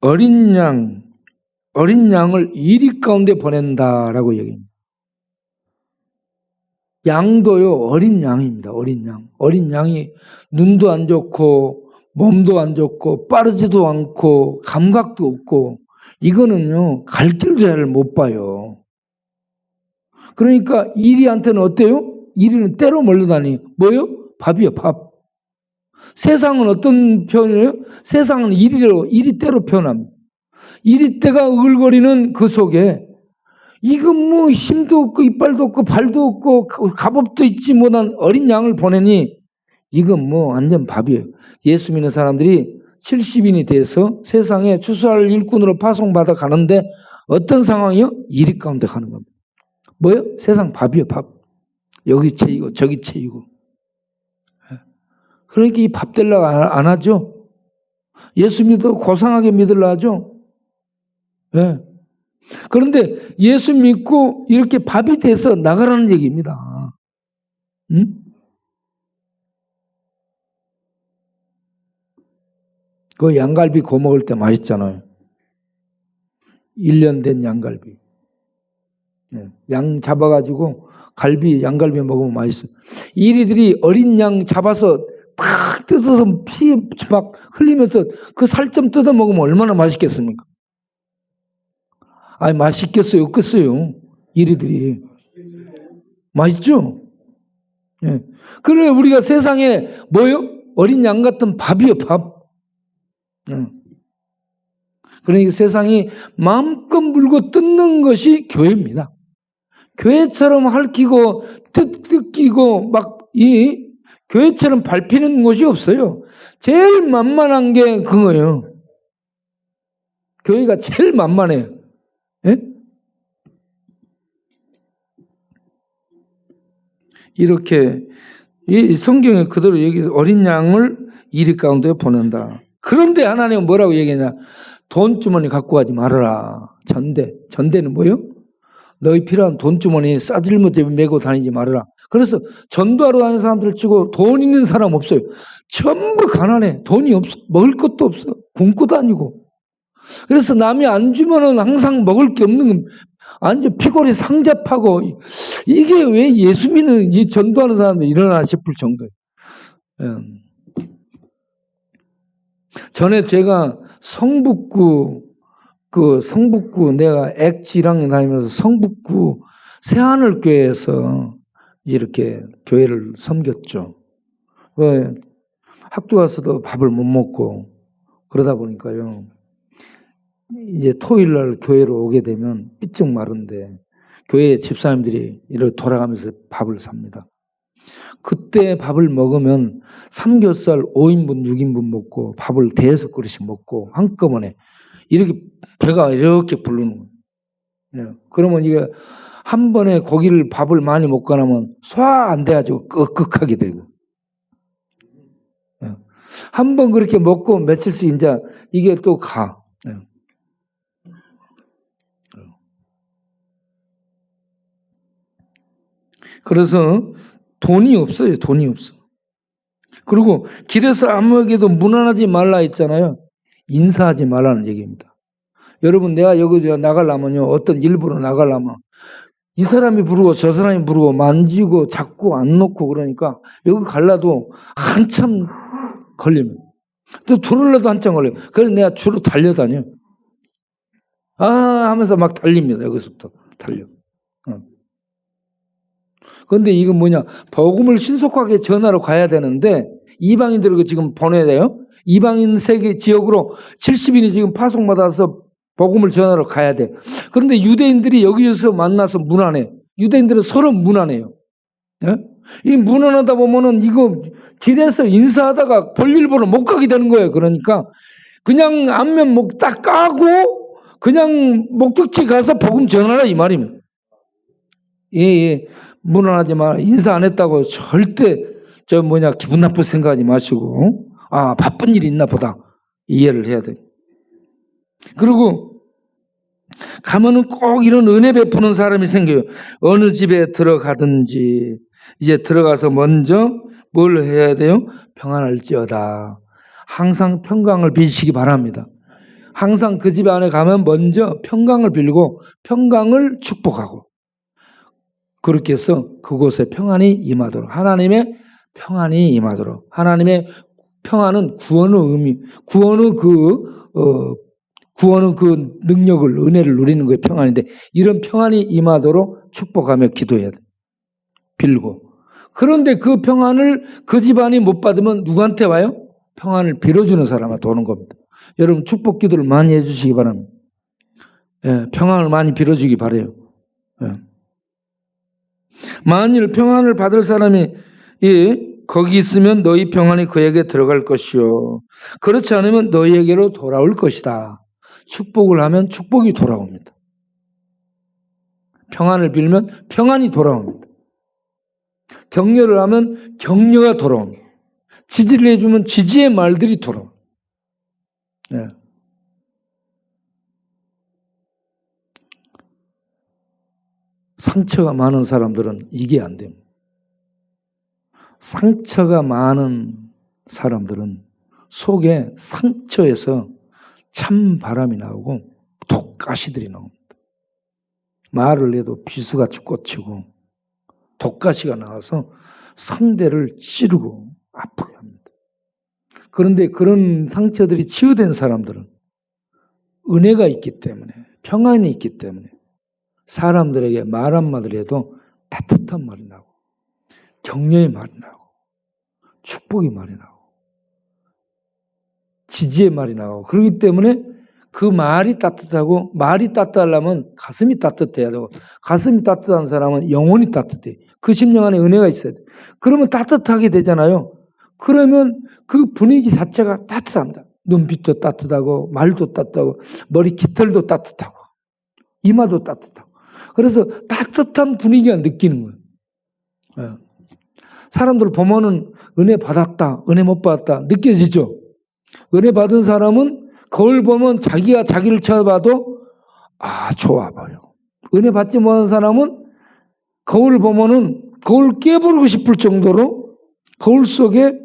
어린 양을 이리 가운데 보낸다라고 얘기합니다. 양도요, 어린 양입니다. 어린 양. 어린 양이 눈도 안 좋고 몸도 안 좋고 빠르지도 않고 감각도 없고 이거는요, 갈 길도 잘 못 봐요. 그러니까 이리한테는 어때요? 이리는 때로 몰려다니. 뭐요? 밥이요, 밥. 세상은 어떤 표현이에요? 세상은 이리 때로 표현합니다. 이리 때가 으글거리는 그 속에 이건 뭐 힘도 없고 이빨도 없고 발도 없고 갑옷도 있지 못한 어린 양을 보내니 이건 뭐 완전 밥이에요. 예수 믿는 사람들이 70인이 돼서 세상에 추수할 일꾼으로 파송받아 가는데 어떤 상황이요? 이리 가운데 가는 겁니다. 뭐요? 세상 밥이요, 밥. 여기 채이고 저기 채이고. 그러니까 이 밥 되려고 안 하죠. 예수 믿어 고상하게 믿으려 하죠. 네. 그런데 예수 믿고 이렇게 밥이 돼서 나가라는 얘기입니다. 응? 그 양갈비 구워 먹을 때 맛있잖아요. 1년 된 양갈비. 네. 양 잡아가지고 양갈비 먹으면 맛있어요. 이리들이 어린 양 잡아서 팍 뜯어서 피 막 흘리면서 그 살 좀 뜯어 먹으면 얼마나 맛있겠습니까? 아니 맛있겠어요? 없겠어요? 이리들이. 맛있죠? 예. 그래 우리가 세상에 뭐요? 어린 양 같은 밥이요, 밥. 그러니까 세상이 마음껏 물고 뜯는 것이 교회입니다. 교회처럼 핥히고 뜯기고 막 교회처럼 밟히는 곳이 없어요. 제일 만만한 게 그거예요. 교회가 제일 만만해요. 예? 이렇게 이 성경에 그대로 어린 양을 이리 가운데 보낸다. 그런데 하나님은 뭐라고 얘기하냐? 돈주머니 갖고 가지 말아라. 전대는 뭐예요? 너희 필요한 돈주머니 싸질머지 메고 다니지 말아라. 그래서 전도하러 다니는 사람들 치고 돈 있는 사람 없어요. 전부 가난해. 돈이 없어. 먹을 것도 없어. 굶고 다니고. 그래서 남이 안 주면은 항상 먹을 게 없는 완전 피골이 상잡하고 이게 왜 예수 믿는 이 전도하는 사람들 일어나 싶을 정도예요. 전에 제가 성북구 내가 액지 1학년 다니면서 성북구 새하늘교회에서 이렇게 교회를 섬겼죠. 왜 학교 가서도 밥을 못 먹고 그러다 보니까요. 이제 토요일 날 교회로 오게 되면 삐쩍 마른데 교회 집사님들이 이렇게 돌아가면서 밥을 삽니다. 그때 밥을 먹으면 삼겹살 5인분, 6인분 먹고 밥을 대여섯 그릇씩 먹고 한꺼번에 이렇게 배가 이렇게 부르는 거예요. 그러면 이게 한 번에 밥을 많이 먹고 나면 소화 안 돼가지고 끄끄하게 되고. 한 번 그렇게 먹고 며칠씩 이제 이게 또 가. 그래서 돈이 없어요. 돈이 없어. 그리고 길에서 아무에게도 무난하지 말라 했잖아요. 인사하지 말라는 얘기입니다. 여러분 내가 여기 나가려면요. 어떤 일부러 나가려면 이 사람이 부르고 저 사람이 부르고 만지고 잡고 안 놓고 그러니까 여기 갈라도 한참 걸립니다. 또 들어올라도 한참 걸려요. 그래서 내가 주로 달려다녀. 하면서 막 달립니다. 여기서부터 달려. 그런데 이건 뭐냐? 복음을 신속하게 전하러 가야 되는데 이방인들을 지금 보내야 돼요. 이방인 세계 지역으로 70인이 지금 파송받아서 복음을 전하러 가야 돼. 그런데 유대인들이 여기서 만나서 무난해. 유대인들은 서로 무난해요. 예? 이 무난하다 보면은 이거 길에서 인사하다가 볼일 보러 못 가게 되는 거예요. 그러니까 그냥 안면 딱 까고 그냥 목적지 가서 복음 전하라 이 말입니다. 예, 무난하지 마. 인사 안 했다고 절대 기분 나쁠 생각하지 마시고, 아, 바쁜 일이 있나 보다. 이해를 해야 돼. 그리고 가면은 꼭 이런 은혜 베푸는 사람이 생겨요. 어느 집에 들어가든지 이제 들어가서 먼저 뭘 해야 돼요? 평안할지어다. 항상 평강을 빌시기 바랍니다. 항상 그 집 안에 가면 먼저 평강을 빌고 평강을 축복하고, 그렇게 해서 그곳에 평안이 임하도록, 하나님의 평안이 임하도록. 하나님의 평안은 구원의 의미, 구원의 그 능력을, 은혜를 누리는 거예요. 평안인데, 이런 평안이 임하도록 축복하며 기도해야 돼. 빌고. 그런데 그 평안을 그 집안이 못 받으면 누구한테 와요? 평안을 빌어주는 사람한테 오는 겁니다. 여러분 축복 기도를 많이 해주시기 바랍니다. 예, 평안을 많이 빌어주기 바라요. 예. 만일 평안을 받을 사람이 거기 있으면 너희 평안이 그에게 들어갈 것이요. 그렇지 않으면 너희에게로 돌아올 것이다. 축복을 하면 축복이 돌아옵니다. 평안을 빌면 평안이 돌아옵니다. 격려를 하면 격려가 돌아옵니다. 지지를 해주면 지지의 말들이 돌아옵니다. 네. 상처가 많은 사람들은 이게 안 됩니다. 상처가 많은 사람들은 속에 상처에서 찬 바람이 나오고 독가시들이 나옵니다. 말을 해도 비수같이 꽂히고 독가시가 나와서 상대를 찌르고 아프게 합니다. 그런데 그런 상처들이 치유된 사람들은 은혜가 있기 때문에, 평안이 있기 때문에 사람들에게 말 한마디를 해도 따뜻한 말이 나고 격려의 말이 나고 축복의 말이 나고 지지의 말이 나고, 그렇기 때문에 그 말이 따뜻하고, 말이 따뜻하려면 가슴이 따뜻해야 되고, 가슴이 따뜻한 사람은 영혼이 따뜻해. 그 심령 안에 은혜가 있어야 돼. 그러면 따뜻하게 되잖아요. 그러면 그 분위기 자체가 따뜻합니다. 눈빛도 따뜻하고 말도 따뜻하고 머리 깃털도 따뜻하고 이마도 따뜻하고, 그래서 따뜻한 분위기가 느끼는 거예요. 사람들 보면은 은혜 받았다, 은혜 못 받았다 느껴지죠. 은혜 받은 사람은 거울 보면 자기가 자기를 쳐다봐도 좋아 보여. 은혜 받지 못한 사람은 거울을 보면은 거울 깨부르고 싶을 정도로 거울 속에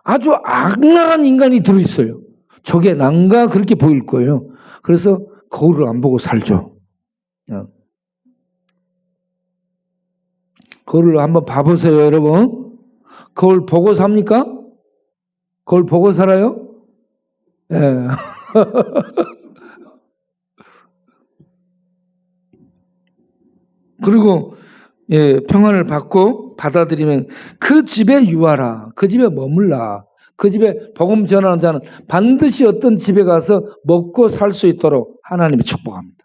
아주 악랄한 인간이 들어있어요. 저게 난가 그렇게 보일 거예요. 그래서 거울을 안 보고 살죠. 거울을 한번 봐보세요, 여러분. 거울 보고 삽니까? 거울 보고 살아요? 예. 그리고 평안을 받고 받아들이면 그 집에 유하라, 그 집에 머물라. 그 집에 복음 전하는 자는 반드시 어떤 집에 가서 먹고 살 수 있도록 하나님이 축복합니다.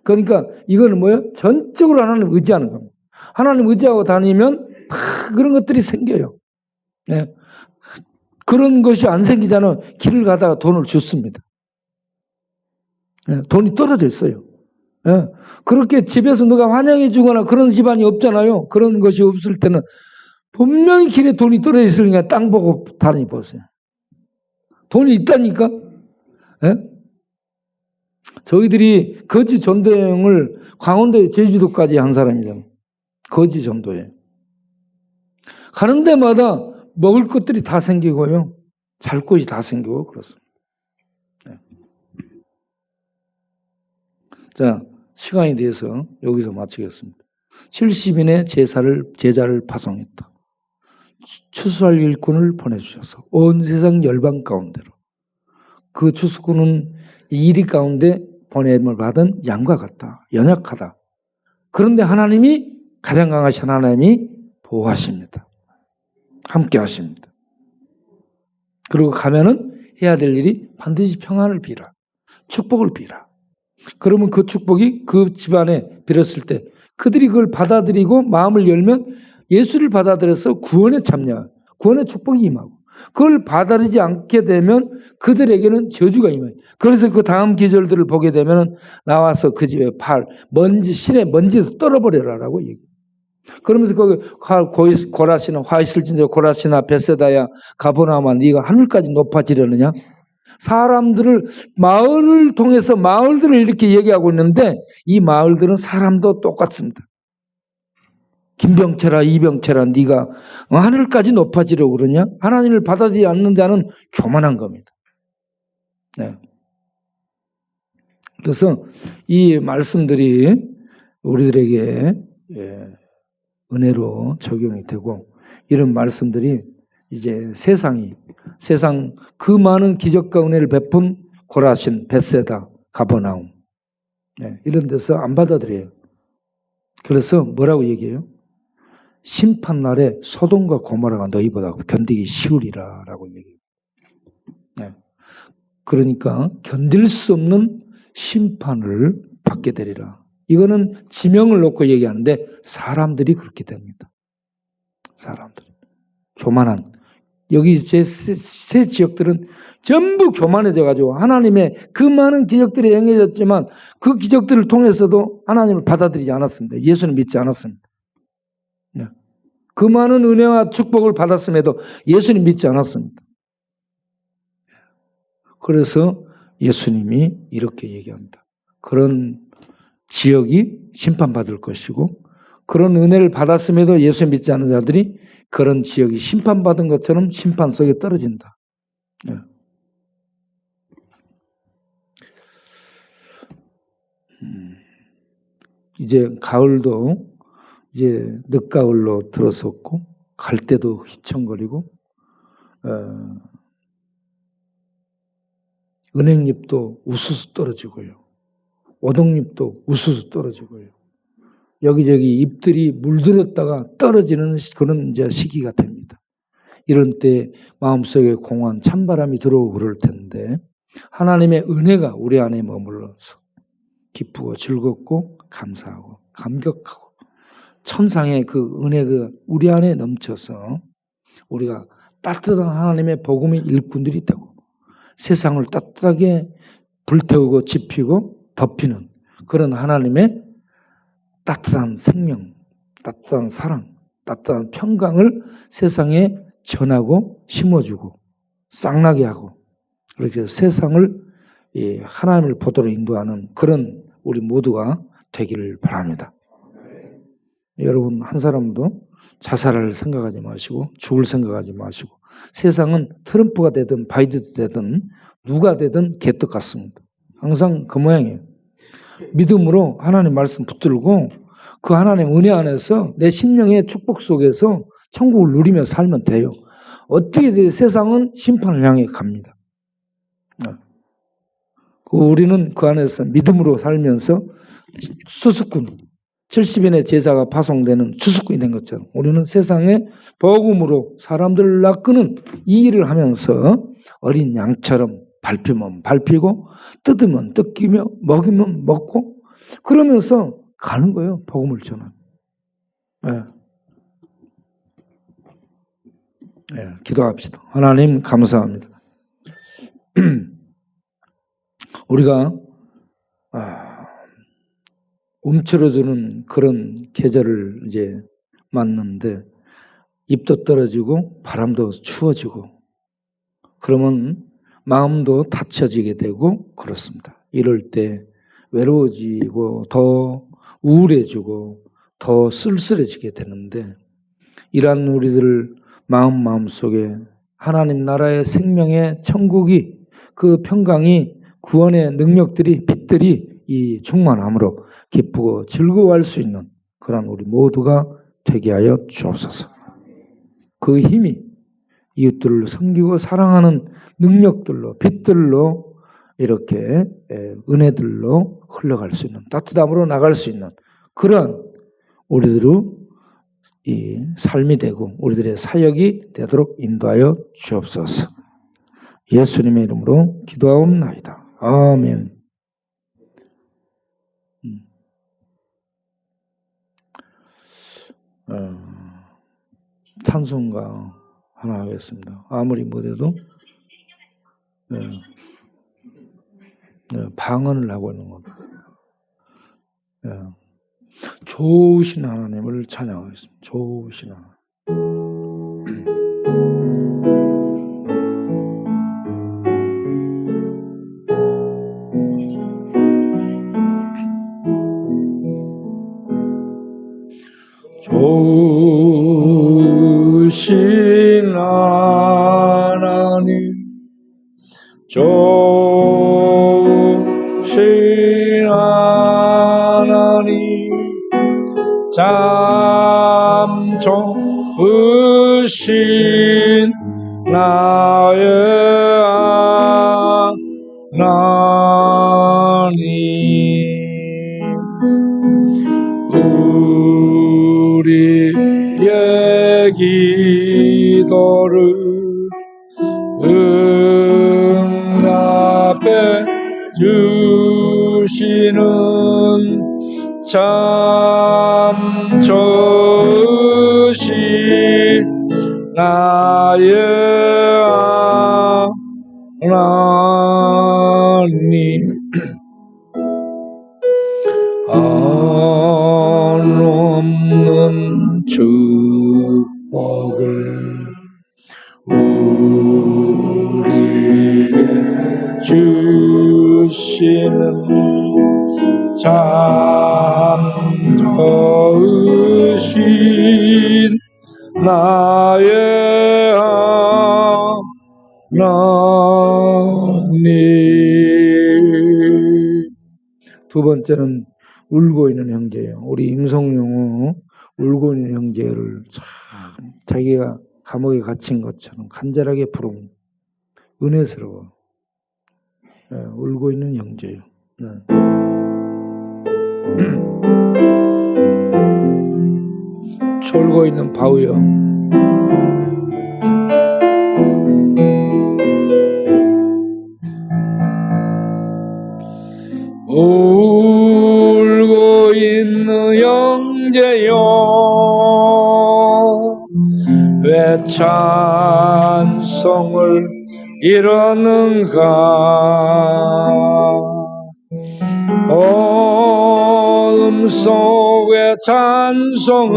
그러니까 이거는 뭐예요? 전적으로 하나님 의지하는 겁니다. 하나님 의지하고 다니면 다 그런 것들이 생겨요. 네. 그런 것이 안 생기잖아요. 길을 가다가 돈을 줬습니다. 네. 돈이 떨어져 있어요. 네. 그렇게 집에서 누가 환영해 주거나 그런 집안이 없잖아요. 그런 것이 없을 때는 분명히 길에 돈이 떨어져 있으니까 땅 보고 다니보세요. 돈이 있다니까. 네? 저희들이 거지 전도여행을 강원도 제주도까지 한 사람이잖아요. 거지 전도에 가는 데마다 먹을 것들이 다 생기고요, 잘 곳이 다 생기고 그렇습니다. 네. 자, 시간이 돼서 여기서 마치겠습니다. 70인의 제자를 파송했다. 추수할 일꾼을 보내주셔서 온 세상 열방 가운데로, 그 추수꾼은 이리 가운데 보냄을 받은 양과 같다. 연약하다. 그런데 하나님이, 가장 강하신 하나님이 보호하십니다. 함께 하십니다. 그리고 가면은 해야 될 일이 반드시 평안을 비라, 축복을 비라. 그러면 그 축복이 그 집안에 빌었을 때 그들이 그걸 받아들이고 마음을 열면 예수를 받아들여서 구원에 참여, 구원의 축복이 임하고, 그걸 받아들이지 않게 되면 그들에게는 저주가 임해요. 그래서 그 다음 기절들을 보게 되면 나와서 그 집에 먼지, 실에 먼지도 떨어버려라라고 얘기해요. 그러면서 거기 고라시나 화 있을진저 고라시나 베세다야 가버나움아 네가 하늘까지 높아지려느냐? 사람들을 마을을 통해서 마을들을 이렇게 얘기하고 있는데 이 마을들은 사람도 똑같습니다. 김병철아 이병철아 네가 하늘까지 높아지려고 그러냐? 하나님을 받아들이지 않는 자는 교만한 겁니다. 네. 그래서 이 말씀들이 우리들에게 은혜로 적용이 되고 이런 말씀들이 이제 세상 그 많은 기적과 은혜를 베푼 고라신, 벳세다, 가버나움 이런 데서 안 받아들여요. 그래서 뭐라고 얘기해요? 심판날에 소돔과 고모라가 너희보다 견디기 쉬우리라 라고 얘기해요. 그러니까 견딜 수 없는 심판을 받게 되리라. 이거는 지명을 놓고 얘기하는데 사람들이 그렇게 됩니다. 사람들이. 교만한. 여기 제 세 지역들은 전부 교만해져가지고 하나님의 그 많은 기적들이 행해졌지만 그 기적들을 통해서도 하나님을 받아들이지 않았습니다. 예수는 믿지 않았습니다. 그 많은 은혜와 축복을 받았음에도 예수님 믿지 않았습니다. 그래서 예수님이 이렇게 얘기합니다. 그런 지역이 심판받을 것이고 그런 은혜를 받았음에도 예수 믿지 않는 자들이 그런 지역이 심판받은 것처럼 심판 속에 떨어진다. 이제 가을도 이제 늦가을로 들어섰고 갈 때도 휘청거리고 은행잎도 우수수 떨어지고요. 오동잎도 우수수 떨어지고요. 여기저기 잎들이 물들었다가 떨어지는 그런 이제 시기가 됩니다. 이런 때 마음속에 공허한 찬바람이 들어오고 그럴 텐데 하나님의 은혜가 우리 안에 머물러서 기쁘고 즐겁고 감사하고 감격하고 천상의 그 은혜가 우리 안에 넘쳐서 우리가 따뜻한 하나님의 복음의 일꾼들이 되고 세상을 따뜻하게 불태우고 지피고 덮이는 그런 하나님의 따뜻한 생명, 따뜻한 사랑, 따뜻한 평강을 세상에 전하고 심어주고 쌍나게 하고 그렇게 세상을 하나님을 보도록 인도하는 그런 우리 모두가 되기를 바랍니다. 여러분 한 사람도 자살을 생각하지 마시고 죽을 생각하지 마시고 세상은 트럼프가 되든 바이든이 되든 누가 되든 개떡 같습니다. 항상 그 모양이에요. 믿음으로 하나님 말씀 붙들고 그 하나님 은혜 안에서 내 심령의 축복 속에서 천국을 누리며 살면 돼요. 어떻게든 세상은 심판을 향해 갑니다. 우리는 그 안에서 믿음으로 살면서 수수꾼 70인의 제사가 파송되는 수수꾼이 된 것처럼 우리는 세상에 복음으로 사람들을 낚는 이 일을 하면서 어린 양처럼 밟히면 밟히고 뜯으면 뜯기며 먹이면 먹고 그러면서 가는 거예요. 복음을 전하는. 기도합시다. 하나님 감사합니다. 우리가 움츠러드는 그런 계절을 이제 맞는데 잎도 떨어지고 바람도 추워지고 그러면 마음도 닫혀지게 되고 그렇습니다. 이럴 때 외로워지고 더 우울해지고 더 쓸쓸해지게 되는데 이러한 우리들 마음 속에 하나님 나라의 생명의 천국이 그 평강이 구원의 능력들이 빛들이 이 충만함으로 기쁘고 즐거워할 수 있는 그런 우리 모두가 되게 하여 주옵소서. 그 힘이 이웃들을 섬기고 사랑하는 능력들로 빛들로 이렇게 은혜들로 흘러갈 수 있는 따뜻함으로 나갈 수 있는 그런 우리들의 이 삶이 되고 우리들의 사역이 되도록 인도하여 주옵소서. 예수님의 이름으로 기도하옵나이다. 아멘. 찬송가 하나 하겠습니다. 아무리 못해도 방언을 하고 있는 겁니다. 좋으신 하나님을 찬양하겠습니다. 좋으신 하나님. 좋으신 하나님, 좋으신 하나님, 참 좋으신 나의 하나님, 우리의 기도를 응답해 주시는 참 좋으신 나의 하나님, 한없는 축복을 우리에게 주시는 참 좋으신 나의 하나님. 두 번째는 울고 있는 형제예요. 우리 임성룡은 울고 있는 형제를 참 자기가 감옥에 갇힌 것처럼 간절하게 부르는 은혜스러워. 울고 있는 형제예요. 졸고 있는 바우형, 울고 있는 형제여, 왜 찬송을 이러는가. 어둠 속의 찬송은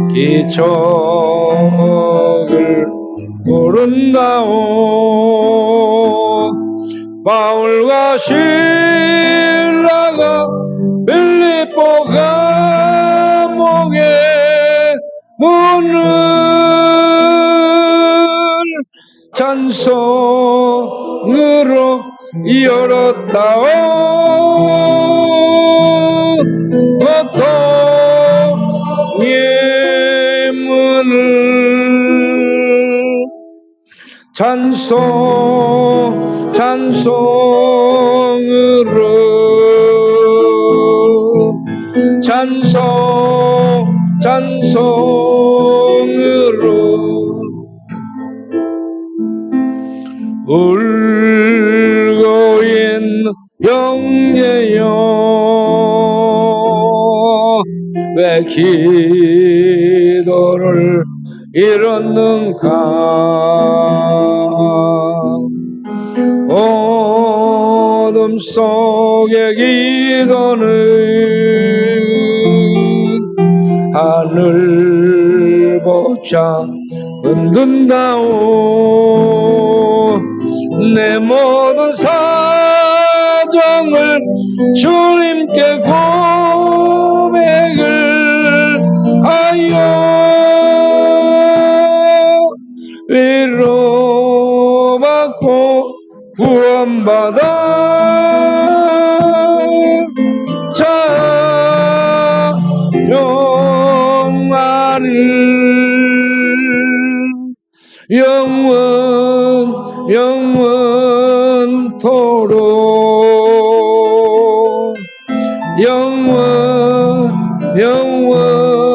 기적을 모른다오. 바울과 실라가 빌립보 감옥에 문을 찬송으로 열었다오. 고통의 문을 찬송으로 울고 있는 형제여, 왜 기도를 이뤘는가. 어둠 속의 기도는 하늘보자 흔든다오. 내 모든 사정을 주님께 고백을 하여 위로받고 구원받아 찬양하리 영원토록 영원토록.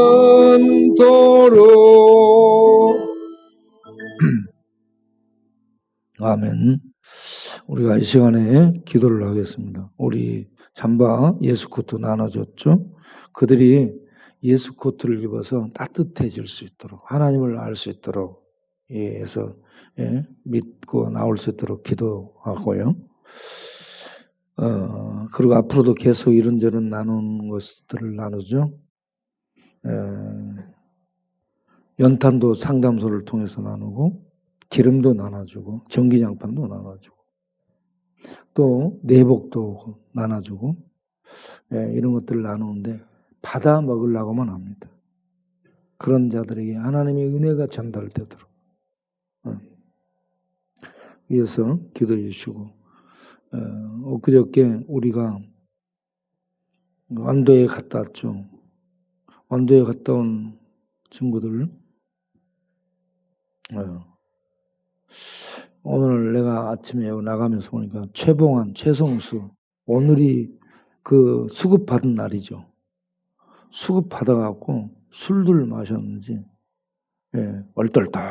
아멘. 우리가 이 시간에 기도를 하겠습니다. 우리 잠바 예수코트 나눠줬죠. 그들이 예수 코트를 입어서 따뜻해질 수 있도록, 하나님을 알 수 있도록, 해서 믿고 나올 수 있도록 기도하고요. 그리고 앞으로도 계속 이런저런 나누는 것들을 나누죠. 연탄도 상담소를 통해서 나누고, 기름도 나눠주고, 전기장판도 나눠주고, 또 내복도 나눠주고, 이런 것들을 나누는데 받아 먹으려고만 합니다. 그런 자들에게 하나님의 은혜가 전달되도록 위해서 기도해 주시고, 엊그저께 우리가 완도에 갔다 왔죠. 완도에 갔다 온 친구들, 오늘 내가 아침에 나가면서 보니까 최봉환, 최성수, 오늘이 그 수급 받은 날이죠. 수급 받아갖고 술들 마셨는지, 얼떨떨,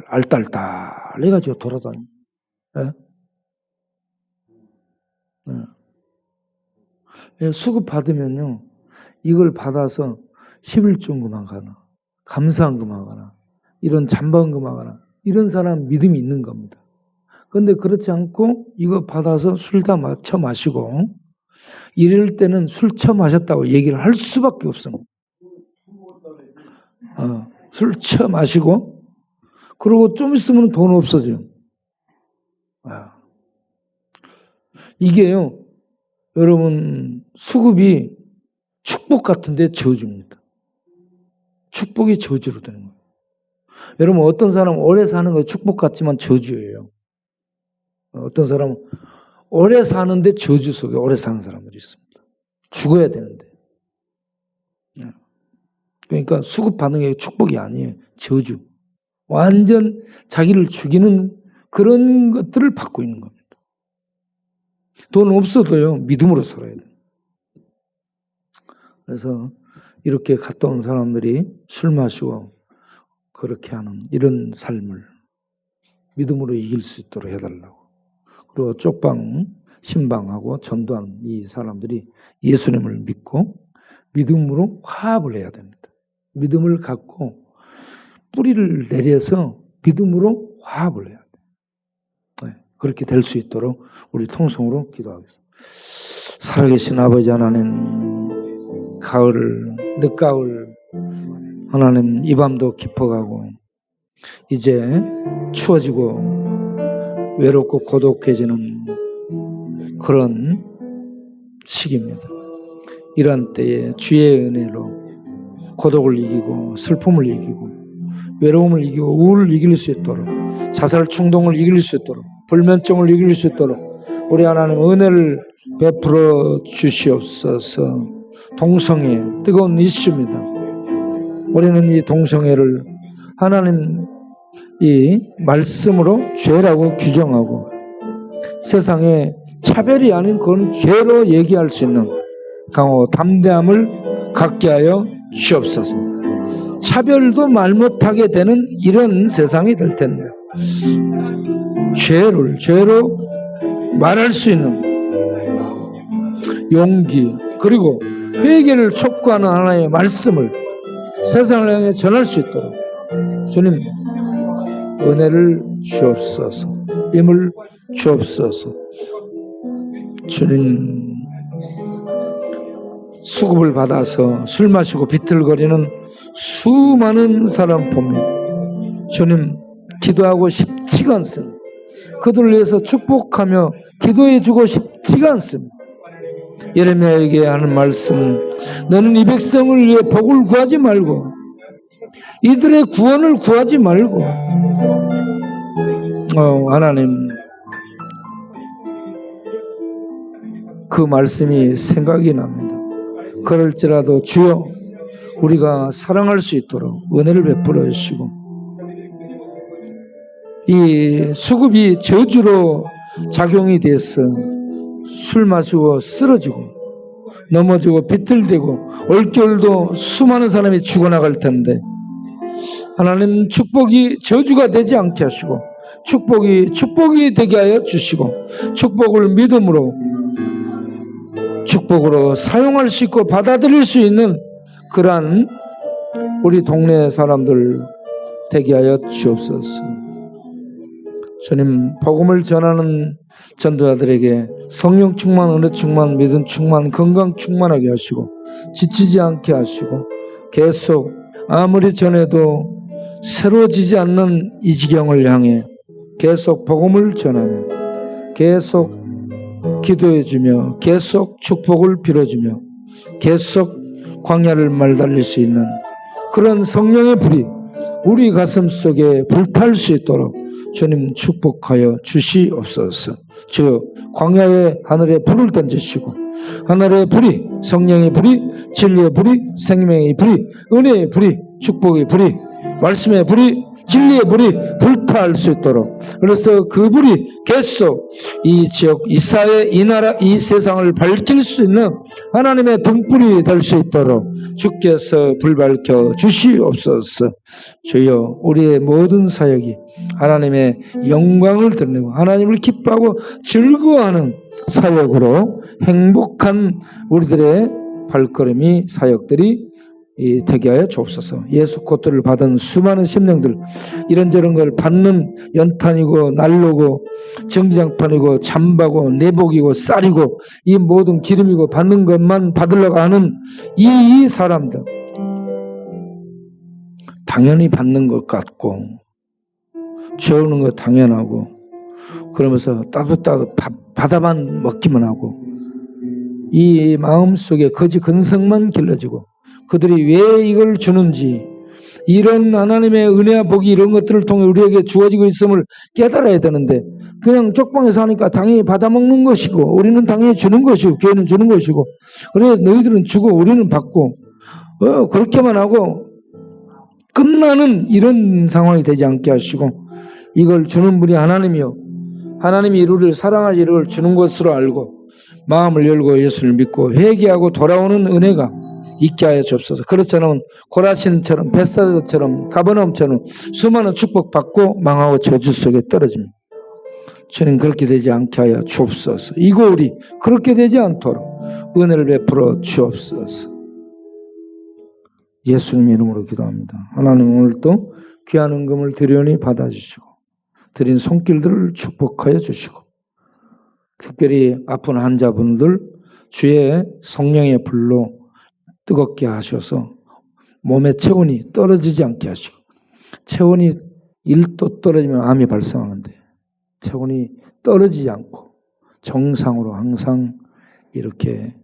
알딸딸 해가지고 돌아다니. 수급 받으면요, 이걸 받아서 11조금만 가나, 감사한금만 가나, 이런 잠반금만 가나, 이런 사람 믿음이 있는 겁니다. 그런데 그렇지 않고 이거 받아서 술 다 처 마시고, 이럴 때는 술 처 마셨다고 얘기를 할 수밖에 없습니다. 술 처 마시고, 그리고 좀 있으면 돈 없어져요. 이게요, 여러분, 수급이 축복 같은데 저주입니다. 축복이 저주로 되는 거예요. 여러분, 어떤 사람은 오래 사는 거 축복 같지만 저주예요. 어떤 사람은 오래 사는데 저주 속에 오래 사는 사람들이 있습니다. 죽어야 되는데. 그러니까 수급 받는 게 축복이 아니에요. 저주. 완전 자기를 죽이는 그런 것들을 받고 있는 겁니다. 돈 없어도요, 믿음으로 살아야 돼요. 그래서 이렇게 갔다 온 사람들이 술 마시고 그렇게 하는 이런 삶을 믿음으로 이길 수 있도록 해달라고. 그리고 쪽방, 신방하고 전도한 이 사람들이 예수님을 믿고 믿음으로 화합을 해야 됩니다. 믿음을 갖고 뿌리를 내려서 믿음으로 화합을 해야 돼요. 그렇게 될 수 있도록 우리 통성으로 기도하겠습니다. 살아계신 아버지 하나님, 가을, 늦가을, 하나님 이 밤도 깊어가고 이제 추워지고 외롭고 고독해지는 그런 시기입니다. 이런 때에 주의 은혜로 고독을 이기고 슬픔을 이기고 외로움을 이기고 우울을 이길 수 있도록, 자살 충동을 이길 수 있도록, 불면증을 이길 수 있도록 우리 하나님 은혜를 베풀어 주시옵소서. 동성애 뜨거운 이슈입니다. 우리는 이 동성애를 하나님 이 말씀으로 죄라고 규정하고 세상에 차별이 아닌 그건 죄로 얘기할 수 있는 강호 담대함을 갖게 하여 주옵소서. 차별도 말 못하게 되는 이런 세상이 될 텐데 죄를 죄로 말할 수 있는 용기, 그리고 회개를 촉구하는 하나의 말씀을 세상을 향해 전할 수 있도록 주님 은혜를 주옵소서. 힘을 주옵소서. 주님, 수급을 받아서 술 마시고 비틀거리는 수많은 사람 봅니다. 주님, 기도하고 싶지가 않습니다. 그들을 위해서 축복하며 기도해주고 싶지가 않습니다. 예레미야에게 하는 말씀, 너는 이 백성을 위해 복을 구하지 말고 이들의 구원을 구하지 말고, 하나님, 그 말씀이 생각이 납니다. 그럴지라도 주여 우리가 사랑할 수 있도록 은혜를 베풀어 주시고, 이 수급이 저주로 작용이 돼서 술 마시고 쓰러지고 넘어지고 비틀대고 올겨울도 수많은 사람이 죽어나갈 텐데 하나님 축복이 저주가 되지 않게 하시고 축복이 되게 하여 주시고 축복을 믿음으로 축복으로 사용할 수 있고 받아들일 수 있는 그러한 우리 동네 사람들 되게 하여 주옵소서. 주님, 복음을 전하는 전도자들에게 성령 충만, 은혜 충만, 믿음 충만, 건강 충만하게 하시고 지치지 않게 하시고 계속 아무리 전해도 새로워지지 않는 이 지경을 향해 계속 복음을 전하며 계속 기도해주며 계속 축복을 빌어주며 계속 광야를 말달릴 수 있는 그런 성령의 불이 우리 가슴 속에 불탈 수 있도록 주님 축복하여 주시옵소서. 주여, 광야의 하늘에 불을 던지시고 하늘의 불이, 성령의 불이, 진리의 불이, 생명의 불이, 은혜의 불이, 축복의 불이, 말씀의 불이, 진리의 불이 불타할 수 있도록, 그래서 그 불이 계속 이 지역, 이 사회, 이 나라, 이 세상을 밝힐 수 있는 하나님의 등불이 될 수 있도록 주께서 불 밝혀 주시옵소서. 주여, 우리의 모든 사역이 하나님의 영광을 드러내고 하나님을 기뻐하고 즐거워하는 사역으로 행복한 우리들의 발걸음이, 사역들이 되게 하여 주옵소서. 예수 고토를 받은 수많은 심령들, 이런저런 걸 받는 연탄이고 난로고 전기장판이고 잠바고 내복이고 쌀이고 이 모든 기름이고 받는 것만 받으려고 하는 이 사람들, 당연히 받는 것 같고 채우는 거 당연하고 그러면서 따뜻따뜻 받아만 먹기만 하고 이 마음속에 거짓 근성만 길러지고 그들이 왜 이걸 주는지, 이런 하나님의 은혜와 복이 이런 것들을 통해 우리에게 주어지고 있음을 깨달아야 되는데 그냥 쪽방에서 하니까 당연히 받아먹는 것이고 우리는 당연히 주는 것이고 교회는 주는 것이고 그래 너희들은 주고 우리는 받고 그렇게만 하고 끝나는 이런 상황이 되지 않게 하시고, 이걸 주는 분이 하나님이요 하나님이 우리를 사랑하시 이를 주는 것으로 알고 마음을 열고 예수를 믿고 회개하고 돌아오는 은혜가 있게 하여 주옵소서. 그렇지 않으면 고라신처럼 벳사다처럼 가버나움처럼 수많은 축복받고 망하고 저주 속에 떨어집니다. 주님, 그렇게 되지 않게 하여 주옵소서. 이거 우리 그렇게 되지 않도록 은혜를 베풀어 주옵소서. 예수님 이름으로 기도합니다. 하나님, 오늘도 귀한 은금을 드리오니 받아주시고 드린 손길들을 축복하여 주시고 특별히 아픈 환자분들 주의 성령의 불로 뜨겁게 하셔서 몸의 체온이 떨어지지 않게 하시고, 체온이 1도 떨어지면 암이 발생하는데 체온이 떨어지지 않고 정상으로 항상 이렇게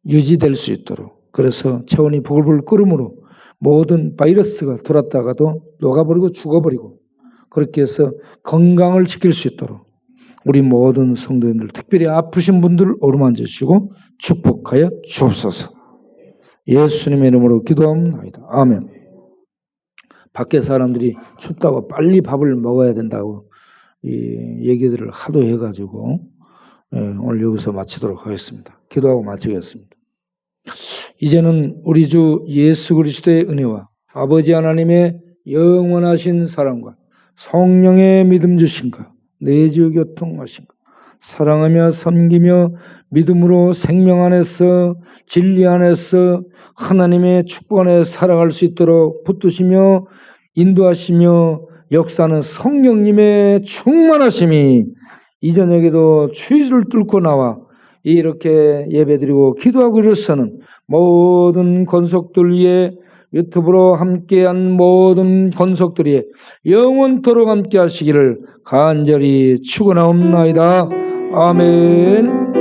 유지될 수 있도록, 그래서 체온이 부글부글 끓음으로 모든 바이러스가 들어왔다가도 녹아버리고 죽어버리고 그렇게 해서 건강을 지킬 수 있도록 우리 모든 성도님들, 특별히 아프신 분들을 어루만지시고 축복하여 주옵소서. 예수님의 이름으로 기도합니다. 아멘. 밖에 사람들이 춥다고 빨리 밥을 먹어야 된다고 이 얘기들을 하도 해가지고 오늘 여기서 마치도록 하겠습니다. 기도하고 마치겠습니다. 이제는 우리 주 예수 그리스도의 은혜와 아버지 하나님의 영원하신 사랑과 성령의 믿음 주신가, 내주 교통하신가, 사랑하며 섬기며 믿음으로 생명 안에서 진리 안에서 하나님의 축복 안에 살아갈 수 있도록 붙드시며 인도하시며 역사하는 성령님의 충만하심이 이 저녁에도 추위를 뚫고 나와 이렇게 예배드리고 기도하고 일어서는 모든 권속들 위에, 유튜브로 함께한 모든 권속들이 영원토록 함께 하시기를 간절히 축원하옵나이다. 아멘.